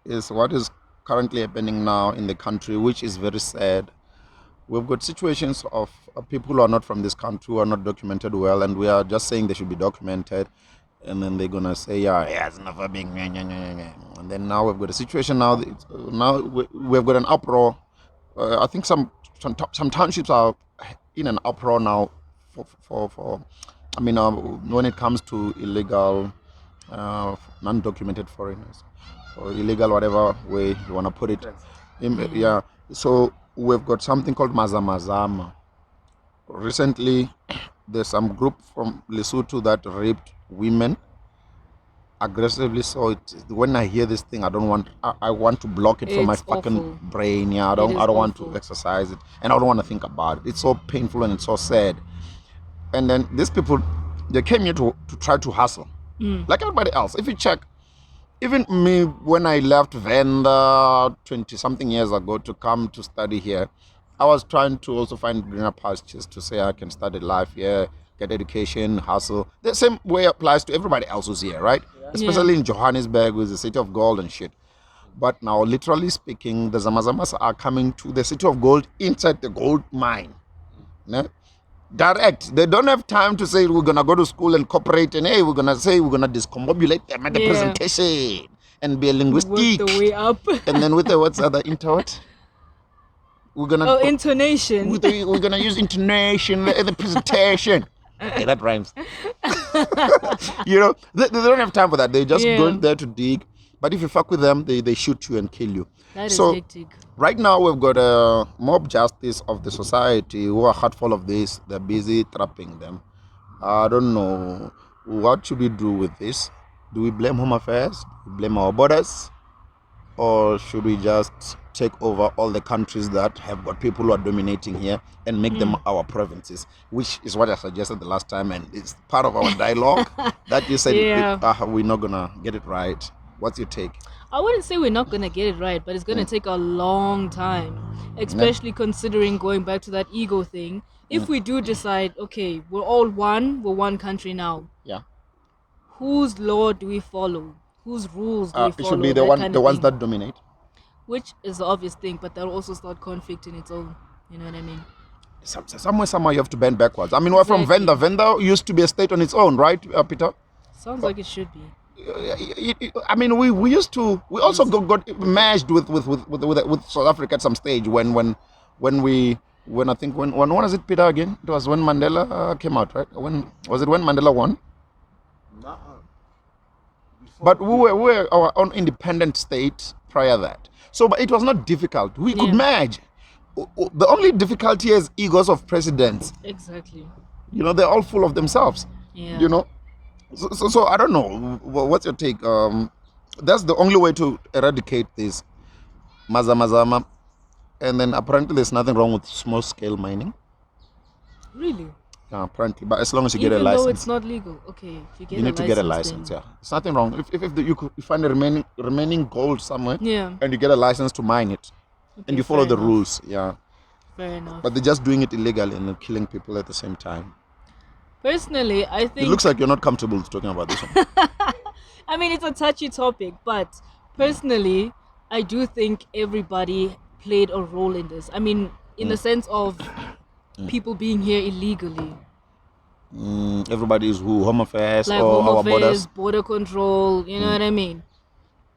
S6: is what is currently happening now in the country, which is very sad. We've got situations of people who are not from this country, who are not documented well, and we are just saying they should be documented. And then they're going to say, yeah, it's never being... And then now we've got a situation now we've got an uproar. I think some townships are in an uproar now for when it comes to illegal non-documented foreigners, or illegal, whatever way you want to put it. Yeah. So we've got something called Mazamazama. Recently, there's some group from Lesotho that raped women aggressively. So when I hear this thing, I want to block it from my
S7: It's
S6: fucking
S7: awful.
S6: brain. Yeah, I don't want to
S7: awful.
S6: exercise it, and I don't want to think about it. It's so painful and it's so sad. And then these people, they came here to try to hustle, like everybody else. If you check, even me, when I left Venda 20-something years ago to come to study here, I was trying to also find greener pastures to say I can study life here, get education, hustle. The same way applies to everybody else who's here, right? Especially in Johannesburg, with the city of gold and shit. But now, literally speaking, the Zamazamas are coming to the city of gold inside the gold mine. No? Direct. They don't have time to say we're gonna go to school and cooperate and hey, we're gonna discombobulate them at the presentation and be a linguistic.
S7: Work the way up.
S6: And then with the what's the other intort? We're gonna
S7: Intonation.
S6: we're gonna use intonation at the presentation. Hey, that rhymes. You know, they don't have time for that. They just go in there to dig. But if you fuck with them, they shoot you and kill you.
S7: That is hectic.
S6: Right now, we've got a mob justice of the society who are heartful of this. They're busy trapping them. I don't know. What should we do with this? Do we blame Home Affairs? Do we blame our borders? Or should we just take over all the countries that have got people who are dominating here and make them our provinces? Which is what I suggested the last time, and it's part of our dialogue that you said we're not going to get it right. What's your take?
S7: I wouldn't say we're not going to get it right, but it's going to take a long time, especially considering going back to that ego thing. If we do decide, okay, we're all one country now.
S6: Yeah.
S7: Whose law do we follow? Whose rules do we follow?
S6: It should be the ones that dominate.
S7: Which is the obvious thing, but that'll also start conflict in its own. You know what I mean?
S6: Somewhere you have to bend backwards. I mean, we're from Venda. Venda used to be a state on its own, right, Peter?
S7: Sounds like it should be.
S6: I mean, we also got merged with South Africa at some stage when was it, Peter, again? It was when Mandela came out, right? When Mandela won? But we were our own independent state prior to that. So, but it was not difficult. We could merge. The only difficulty is egos of presidents.
S7: Exactly.
S6: You know, they're all full of themselves.
S7: Yeah.
S6: You know? So I don't know. What's your take? That's the only way to eradicate this Mazamazama. And then apparently there's nothing wrong with small-scale mining.
S7: Really?
S6: Yeah, apparently. But as long as you get a
S7: Even
S6: license.
S7: though it's not legal. Okay, if you
S6: need to get a license, yeah. It's nothing wrong. If you find a remaining gold somewhere, and you get a license to mine it, and you follow the rules, yeah.
S7: Fair enough.
S6: But they're just doing it illegally and killing people at the same time.
S7: Personally, I think...
S6: It looks like you're not comfortable talking about this one.
S7: I mean, it's a touchy topic, but personally, I do think everybody played a role in this. I mean, in the sense of people being here illegally.
S6: Everybody is who? Home Affairs
S7: like
S6: or
S7: Home
S6: our
S7: Affairs,
S6: borders?
S7: border control, you know what I mean?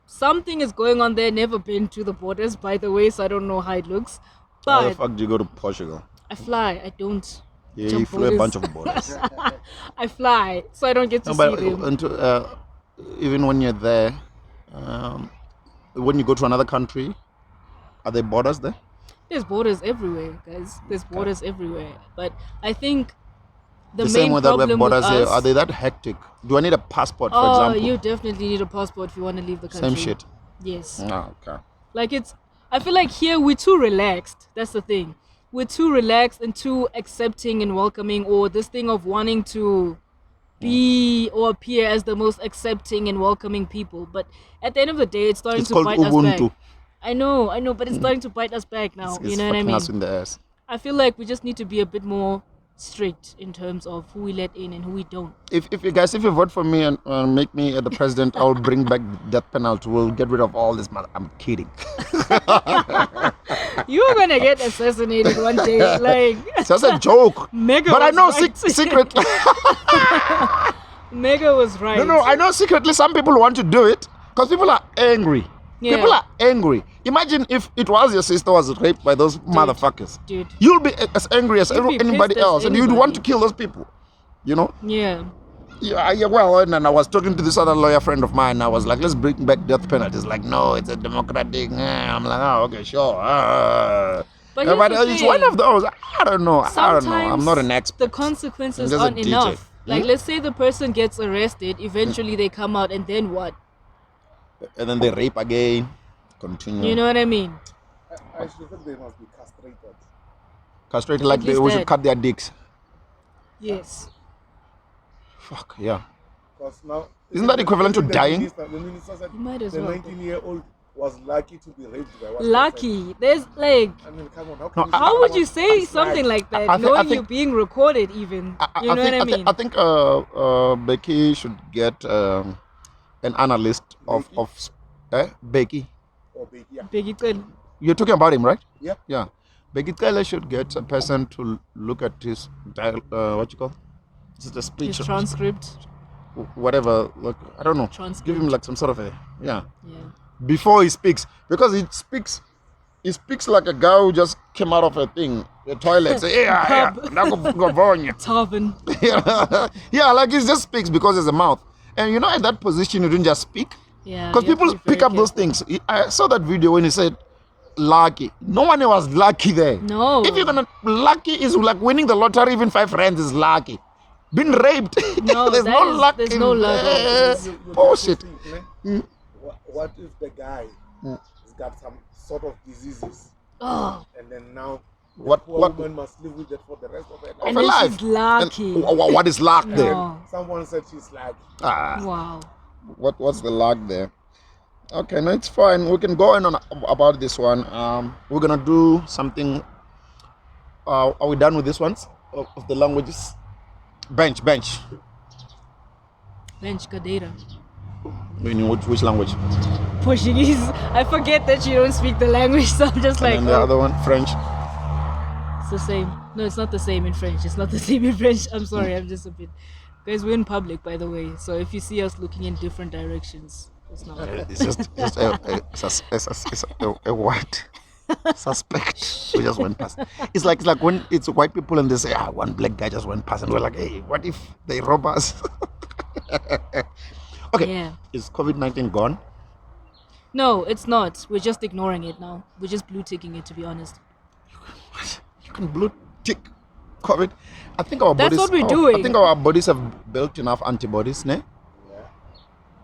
S7: Something is going on there. Never been to the borders, by the way, so I don't know how it looks.
S6: How the
S7: But
S6: fuck do you go to Portugal?
S7: I fly. I don't.
S6: Yeah,
S7: jump
S6: you flew a
S7: borders.
S6: bunch of borders.
S7: I fly, so I don't get to see them.
S6: Even when you're there, when you go to another country, are there borders there?
S7: There's borders everywhere, guys. There's borders everywhere. But I think the
S6: same
S7: main
S6: way that we have
S7: problem
S6: borders
S7: with
S6: here,
S7: us...
S6: are they that hectic? Do I need a passport, for example?
S7: You definitely need a passport if you want to leave the country.
S6: Same shit.
S7: Yes.
S6: Oh, okay.
S7: Like I feel like here we're too relaxed. That's the thing. We're too relaxed and too accepting and welcoming, or this thing of wanting to be or appear as the most accepting and welcoming people. But at the end of the day, it's starting
S6: It's
S7: to
S6: called
S7: bite
S6: Ubuntu.
S7: us back. I know, but it's starting to bite us back now.
S6: It's
S7: You know what I
S6: fucking
S7: mean?
S6: us in the ass.
S7: I feel like we just need to be a bit more strict in terms of who we let in and who we don't.
S6: If you vote for me and make me the president, I'll bring back death penalty. We'll get rid of all this. I'm kidding.
S7: You're gonna get assassinated one day. Like
S6: It's just a joke.
S7: Mega
S6: But I
S7: was
S6: know
S7: right.
S6: secretly.
S7: Mega was right.
S6: No, I know secretly some people want to do it because people are angry.
S7: Yeah.
S6: People are angry. Imagine if it was your sister was raped by those motherfuckers.
S7: Dude.
S6: You'll be as angry as
S7: You'd be
S6: anybody
S7: pissed as
S6: else, and you'd
S7: anybody.
S6: want to kill those people. You know?
S7: Yeah.
S6: Yeah, well, and then I was talking to this other lawyer friend of mine. I was like, let's bring back death penalty. It's like, no, it's a democratic. I'm like, oh, okay, sure.
S7: But here's the
S6: it's one
S7: thing.
S6: of those. I don't know. I'm not an expert.
S7: The consequences
S6: I'm just a
S7: aren't
S6: DJ.
S7: enough. Like, let's say the person gets arrested. Eventually, they come out, and then what?
S6: And then they rape again. Continue.
S7: You know what I mean?
S2: I actually think they must be castrated.
S6: Castrated, like
S7: least
S6: we should
S7: that.
S6: cut their dicks.
S7: Yes.
S6: Fuck, yeah.
S2: Because now,
S6: Isn't that equivalent to
S2: the
S6: dying?
S2: The minister said
S7: You might as
S2: the
S7: well.
S2: 19-year-old was lucky to be raped by what?
S7: Lucky. There's like.
S2: I mean, come on.
S6: No,
S2: Can
S7: How would you say something like that,
S6: I
S7: knowing
S6: think-
S7: you're being recorded? Even you know what I mean?
S6: I think Becky should get an analyst of Becky.
S2: Or big, yeah.
S7: Biggie Tell.
S6: You're talking about him, right?
S2: Yeah.
S6: Yeah. Becky Taylor should get a person to look at his what you call? Is it a speech?
S7: His transcript.
S6: Whatever. Look, I don't know.
S7: Transcript.
S6: Give him like some sort of a
S7: Yeah.
S6: before he speaks, because he speaks like a guy who just came out of a toilet. Say, yeah, now go on you.
S7: Tarvin.
S6: Yeah, like he just speaks because there's a mouth. And you know, at that position, you don't just speak.
S7: Yeah.
S6: Because
S7: you have to
S6: people
S7: be very
S6: pick up those
S7: careful.
S6: things. I saw that video when he said, lucky. No one was lucky there.
S7: No.
S6: If you're gonna, lucky is like winning the lottery, even 5 rands is lucky. Being raped,
S7: No,
S6: there's
S7: that
S6: no
S7: is-
S6: luck.
S7: there's
S6: in
S7: no luck.
S6: there.
S2: You
S6: Bullshit.
S2: have to think, what if the guy has got some sort of diseases,
S7: Oh.
S2: and then now the
S6: What-
S2: poor
S6: what-
S2: woman must live with it for the rest of her life?
S7: And
S6: Of
S7: then
S6: her
S7: she's
S6: life.
S7: lucky.
S6: And what is luck there?
S7: No.
S2: Someone said she's like,
S7: Wow.
S6: What's the luck there? Okay, no, it's fine. We can go on about this one. We're gonna do something. Are we done with this ones of the languages? Bench.
S7: Bench cadeira.
S6: In which language?
S7: Portuguese. I forget that you don't speak the language, so I'm just like,
S6: And then the other one, French.
S7: it's the same. No, it's not the same in French. It's not the same in French. I'm sorry, I'm just a bit. Guys, we're in public, by the way, so if you see us looking in different directions, it's not.
S6: It's just a white suspect who just went past. It's like when it's white people and they say, one black guy just went past, and we're like, hey, what if they rob us? Okay,
S7: Yeah.
S6: is COVID-19 gone?
S7: No, it's not. We're just ignoring it now. We're just blue ticking it, to be honest.
S6: You can blue tick COVID. I think our
S7: That's
S6: bodies.
S7: what we're
S6: I
S7: doing.
S6: think our bodies have built enough antibodies, ne?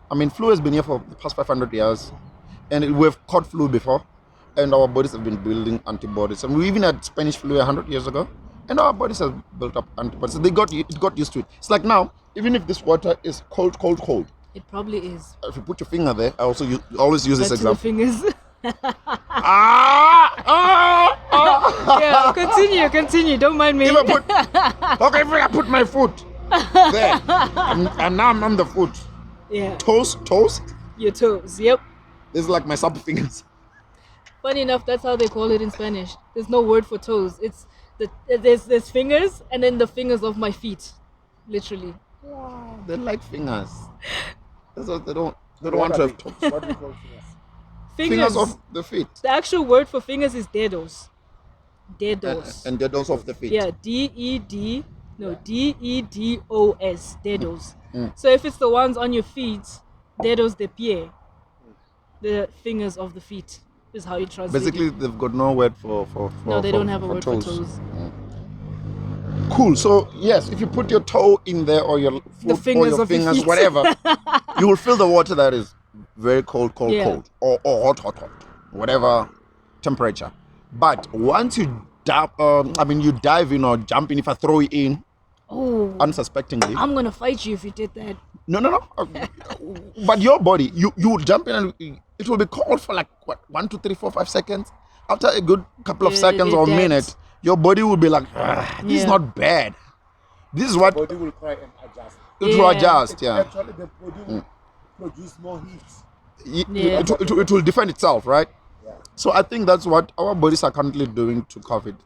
S6: I mean, flu has been here for the past 500 years, and we've caught flu before, and our bodies have been building antibodies. And we even had Spanish flu 100 years ago, and our bodies have built up antibodies. So it got used to it. It's like now, even if this water is cold,
S7: It probably is.
S6: if you put your finger there, I always use this
S7: Back to the
S6: example.
S7: fingers.
S6: Ah!
S7: Yeah, continue. Don't mind me.
S6: If I put my foot there, and now I'm on the foot.
S7: Yeah,
S6: Toes.
S7: your toes. Yep.
S6: This is like my sub fingers.
S7: Funny enough, that's how they call it in Spanish. There's no word for toes. It's there's fingers and then the fingers of my feet, literally.
S6: They like fingers. That's what they don't want to have toes.
S2: what do you call fingers?
S6: Fingers of the feet.
S7: The actual word for fingers is dedos. Dedos.
S6: And dedos of the feet.
S7: Yeah, DEDOS. Dedos. So if it's the ones on your feet, dedos de pie. The fingers of the feet is how you translate
S6: Basically,
S7: it.
S6: they've got no word for
S7: No, they don't have a word
S6: toes.
S7: for toes.
S6: Cool. So yes, if you put your toe in there or your foot
S7: fingers
S6: or your
S7: of your
S6: fingers,
S7: feet.
S6: whatever, you will feel the water that is very cold,
S7: Yeah.
S6: or hot, whatever temperature. But once you dive in or jump in, if I throw you in
S7: Oh,
S6: unsuspectingly,
S7: I'm gonna fight you if you did that.
S6: no. But your body, you would jump in and it will be cold for like what 1, 2, 3, 4, 5 seconds. After a good couple of
S7: Yeah,
S6: seconds or a
S7: that-
S6: minute, your body will be like, this is
S7: Yeah.
S6: not bad. This is what
S2: Body will try and adjust.
S6: it will
S7: Yeah.
S6: adjust. Yeah.
S2: Actually, the body will produce more heat.
S7: Yeah.
S6: It will defend itself, right?
S2: Yeah.
S6: So I think that's what our bodies are currently doing to COVID.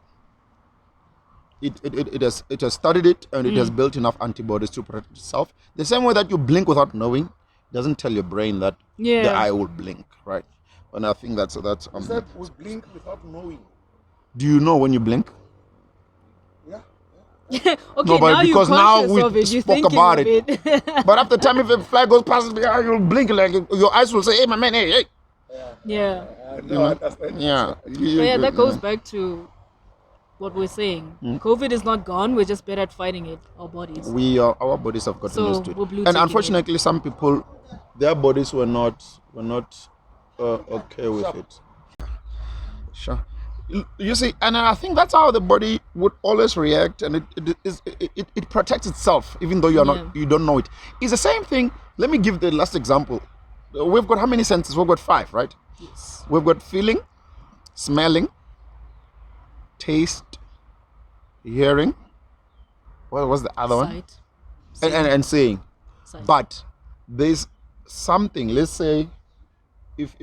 S6: It has studied it and it has built enough antibodies to protect itself. The same way that you blink without knowing doesn't tell your brain that
S7: Yeah.
S6: the eye will blink, right? And I think that's
S2: He said we blink without knowing.
S6: do you know when you blink?
S2: Yeah.
S7: Okay,
S6: No, but
S7: now
S6: because
S7: you're
S6: now
S7: conscious
S6: we
S7: of it. You're
S6: spoke
S7: thinking
S6: about
S7: of it.
S6: But after time, if a fly goes past me, you'll blink like your eyes will say, "Hey, my man, hey, hey."
S7: Yeah.
S2: No, I understand.
S6: Yeah.
S7: But yeah, that goes back to what we're saying. COVID is not gone. We're just better at fighting it. Our bodies.
S6: Our bodies have gotten
S7: So,
S6: used to it.
S7: we're blue
S6: And
S7: ticking it.
S6: unfortunately, some people, their bodies were not okay with it. Sure. You see, and I think that's how the body would always react, and it protects itself, even though you don't know it. It's the same thing. Let me give the last example. We've got how many senses? We've got 5, right?
S7: Yes.
S6: We've got feeling, smelling, taste, hearing. What was the other one?
S7: Sight.
S6: And seeing.
S7: Sight.
S6: But there's something. Let's say, if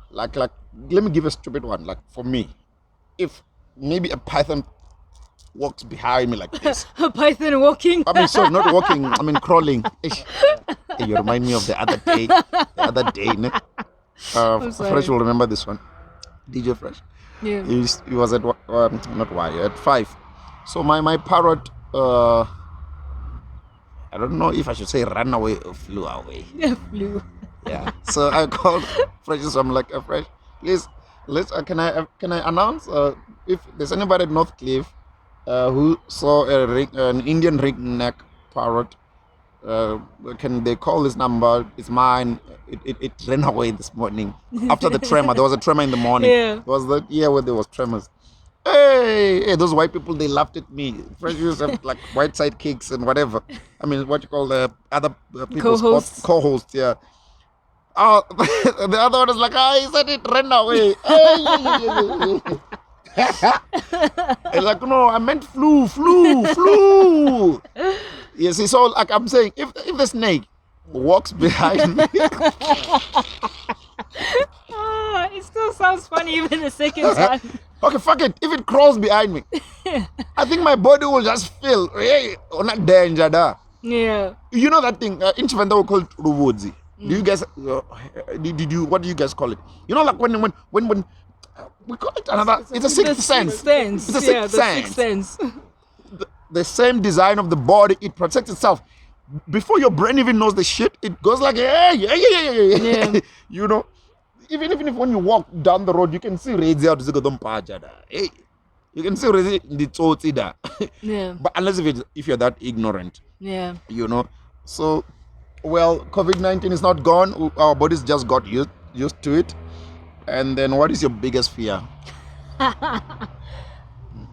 S6: like let me give a stupid one. Like for me, if maybe a python walks behind me like this.
S7: A python walking.
S6: I mean, sorry, not walking. I mean, crawling. Ish. Hey, you remind me of the other day. Ne?
S7: I'm sorry.
S6: Fresh will remember this one. DJ Fresh.
S7: Yeah.
S6: He was at not why at 5. So my parrot. I don't know if I should say ran away or flew away.
S7: Yeah, flew.
S6: Yeah. So I called Fresh. So I'm like, Fresh, please, can I announce if there's anybody at Northcliffe who saw an Indian ringneck parrot, can they call this number? It's mine. It ran away this morning after the tremor. There was a tremor in the morning.
S7: Yeah.
S6: It was the year where there was tremors. Hey, those white people, they laughed at me. Fresh used to have like white sidekicks and whatever. I mean, what you call the other people's co-hosts, yeah. Oh, the other one is like, he said it ran away. It's like, no, I meant flew. Yes, it's all like I'm saying, if the snake walks behind me.
S7: It still sounds funny even the second time.
S6: Okay, fuck it. If it crawls behind me, I think my body will just feel, hey, not danger da.
S7: Yeah.
S6: You know that thing, in Chivenda we call it Ruvudzi. Do you guys, what do you guys call it? You know, like when we call it another, it's a sixth sense. It's a sixth sense. The same design of the body, it protects itself. Before your brain even knows the shit, it goes like, yeah. You know, even if when you walk down the road, you can see Rezi out the hey, you can see Rezi the Totida.
S7: Yeah.
S6: But unless if you're that ignorant.
S7: Yeah.
S6: You know. So, well, COVID-19 is not gone. Our bodies just got used to it. And then what is your biggest fear?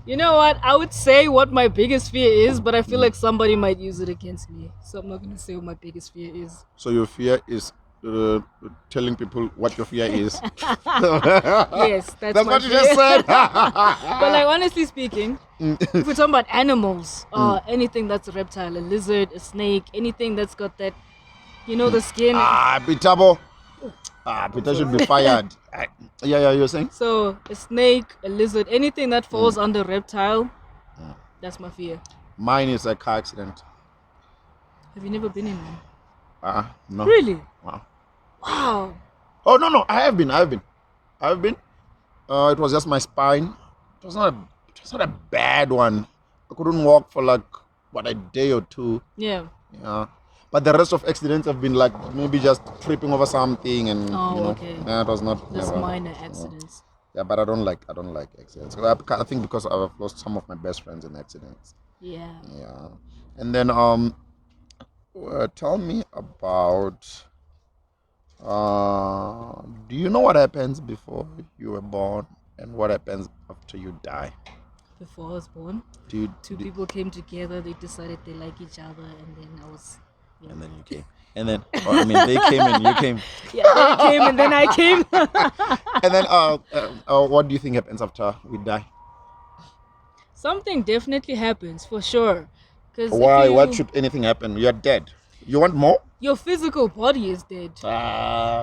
S7: You know what? I would say what my biggest fear is, but I feel like somebody might use it against me. So I'm not going to say what my biggest fear is.
S6: So your fear is telling people what your fear is.
S7: Yes, that's
S6: what you
S7: fear.
S6: just said.
S7: But like honestly speaking, if we're talking about animals, anything that's a reptile, a lizard, a snake, anything that's got that, the skin.
S6: Pitabo. Peter should be fired. Yeah, you're saying?
S7: So a snake, a lizard, anything that falls under reptile, that's my fear.
S6: Mine is a car accident.
S7: Have you never been in one?
S6: No.
S7: Really?
S6: Wow. Oh no, I have been. It was just my spine. It was not a bad one. I couldn't walk for like a day or 2.
S7: Yeah.
S6: Yeah. But the rest of accidents have been like maybe just tripping over something and
S7: okay.
S6: Yeah, it was not
S7: just
S6: never.
S7: minor accidents.
S6: Yeah, but I don't like accidents. I think because I've lost some of my best friends in accidents.
S7: Yeah.
S6: Yeah. And then tell me about do you know what happens before you were born and what happens after you die?
S7: Before I was born, two people came together, they decided they like each other, and then I was... Yeah.
S6: And then you came. And then, they came and you came.
S7: Yeah, they came and then I came.
S6: And then, what do you think happens after we die?
S7: Something definitely happens, for sure.
S6: Why? What should anything happen? You're dead. You want more?
S7: Your physical body is dead.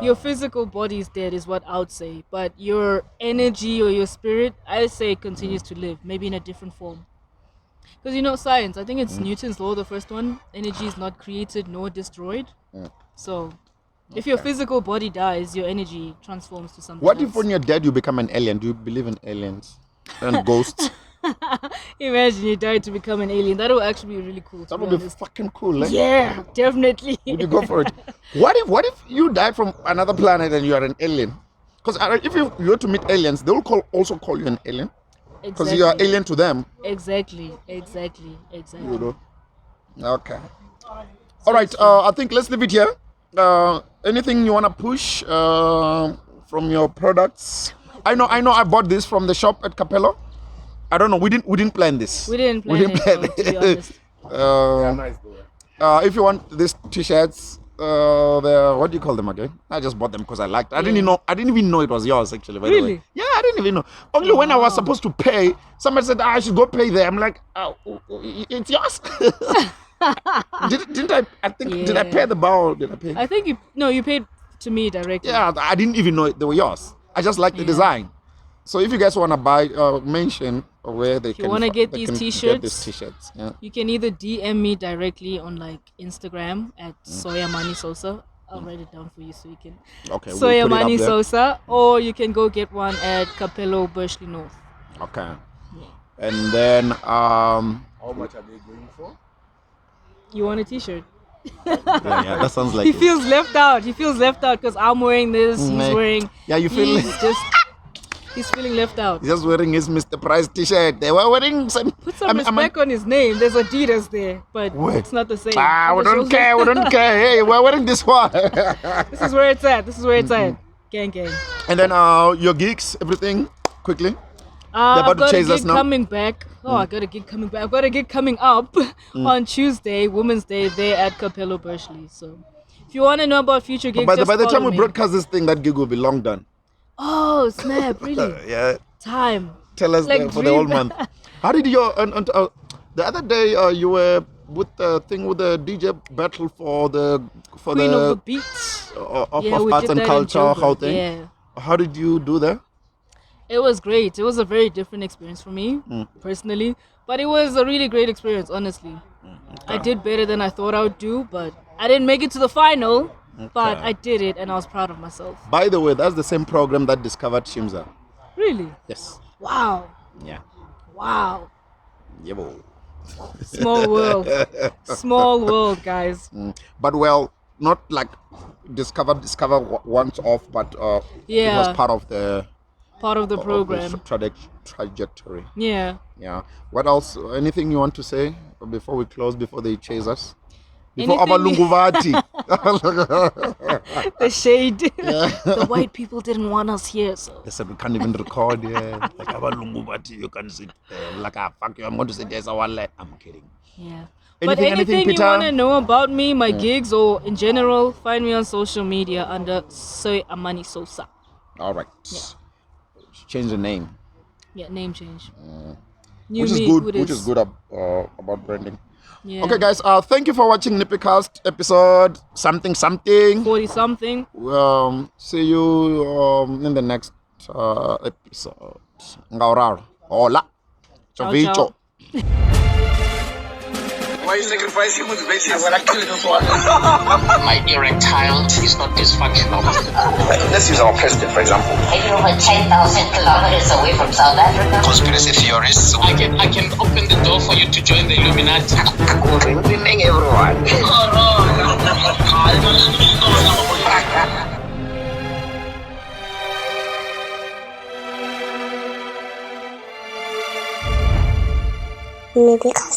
S7: Your physical body is dead is what I would say. But your energy or your spirit, I say it continues to live, maybe in a different form. Because science, I think it's Newton's law, the first one. Energy is not created nor destroyed. So, if your physical body dies, your energy transforms to something
S6: What
S7: else.
S6: if when you're dead you become an alien? Do you believe in aliens and ghosts?
S7: Imagine you die to become an alien. That would actually be really cool.
S6: That would be fucking cool, eh?
S7: Yeah, definitely.
S6: Would you go for it? What if you died from another planet and you are an alien? Because if you were to meet aliens, they will also call you an alien. Because you are alien to them.
S7: Exactly.
S6: You know. Okay. All right. I think let's leave it here. Anything you wanna push from your products? I know. I bought this from the shop at Capello. I don't know. We didn't plan this.
S7: We didn't plan it, to be honest.
S2: Nice though.
S6: If you want these t-shirts, what do you call them again? I just bought them because I liked. I didn't even know it was yours actually. By the way. Yeah, I didn't even know. Only when I was supposed to pay, somebody said I should go pay there. I'm like, oh, it's yours. Didn't I? I think did I pay the bar? Or did I pay?
S7: I think you paid to me directly.
S6: Yeah, I didn't even know they were yours. I just like the design. So if you guys want to buy, mention where they
S7: if you want to get these t-shirts,
S6: yeah.
S7: you can either DM me directly on like Instagram at Amani Sousa. I'll write it down for you so you can.
S6: Okay.
S7: Amani Sousa, or you can go get one at Capello Bursley North.
S6: Okay. Yeah. And then
S2: How much are they going for?
S7: You want a t-shirt?
S6: yeah, that sounds like
S7: He feels left out. He feels left out because I'm wearing this. He's wearing.
S6: Yeah, you feel.
S7: He's feeling left out.
S6: He's just wearing his Mr. Price t-shirt. They were wearing some.
S7: Put some respect on his name. There's Adidas there, but it's not the same.
S6: We don't care. We don't care. Hey, we're wearing this one.
S7: This is where it's at. Gang.
S6: And then your gigs, everything, quickly.
S7: They're about to chase us now. Coming back. I got a gig coming back. I've got a gig coming up on Tuesday, Women's Day, there at Capello Bursley. So if you want to know about future gigs,
S6: by the time we broadcast this thing, that gig will be long done.
S7: Oh snap! Really?
S6: Yeah.
S7: Time.
S6: Tell us for the whole month. How did your the other day you were with the thing with the DJ battle for the
S7: Queen of the Beats
S6: of arts and culture thing?
S7: Yeah.
S6: How did you do that?
S7: It was great. It was a very different experience for me personally, but it was a really great experience. Honestly, I did better than I thought I would do, but I didn't make it to the final. But I did it, and I was proud of myself.
S6: By the way, that's the same program that discovered Shimza.
S7: Really?
S6: Yes.
S7: Wow.
S6: Yeah.
S7: Wow.
S6: Yeah, boy.
S7: Small world. Small world, guys.
S6: But well, not like discover once off, but it was part of the
S7: program.
S6: Of the trajectory.
S7: Yeah.
S6: Yeah. What else? Anything you want to say before we close? Before they chase us? Before Abalunguvati.
S7: The shade. Yeah. The white people didn't want us here, so
S6: they said we can't even record here. Like Abalunguvati, you can sit like fuck you. I'm going to sit there. I'm kidding.
S7: Yeah. Anything
S6: Peter?
S7: You want to know about me, my gigs, or in general, find me on social media under Soy Amani Sousa.
S6: All right. Yeah. Change the name.
S7: Yeah, name change.
S6: Which is good about branding.
S7: Yeah.
S6: Okay, guys. Thank you for watching NippyCast episode something.
S7: 40-something.
S6: See you in the next episode. Ngaurar. Hola.
S7: Ciao.
S1: Why are you sacrificing with babies when I kill this one?
S3: My erectile is not dysfunctional.
S1: Let's use our president, for example.
S4: Are you over 10,000 kilometers away from South Africa?
S1: Conspiracy theorists.
S3: I can open the door for you to join the Illuminati.
S1: We're winning everyone.
S5: NippyCast.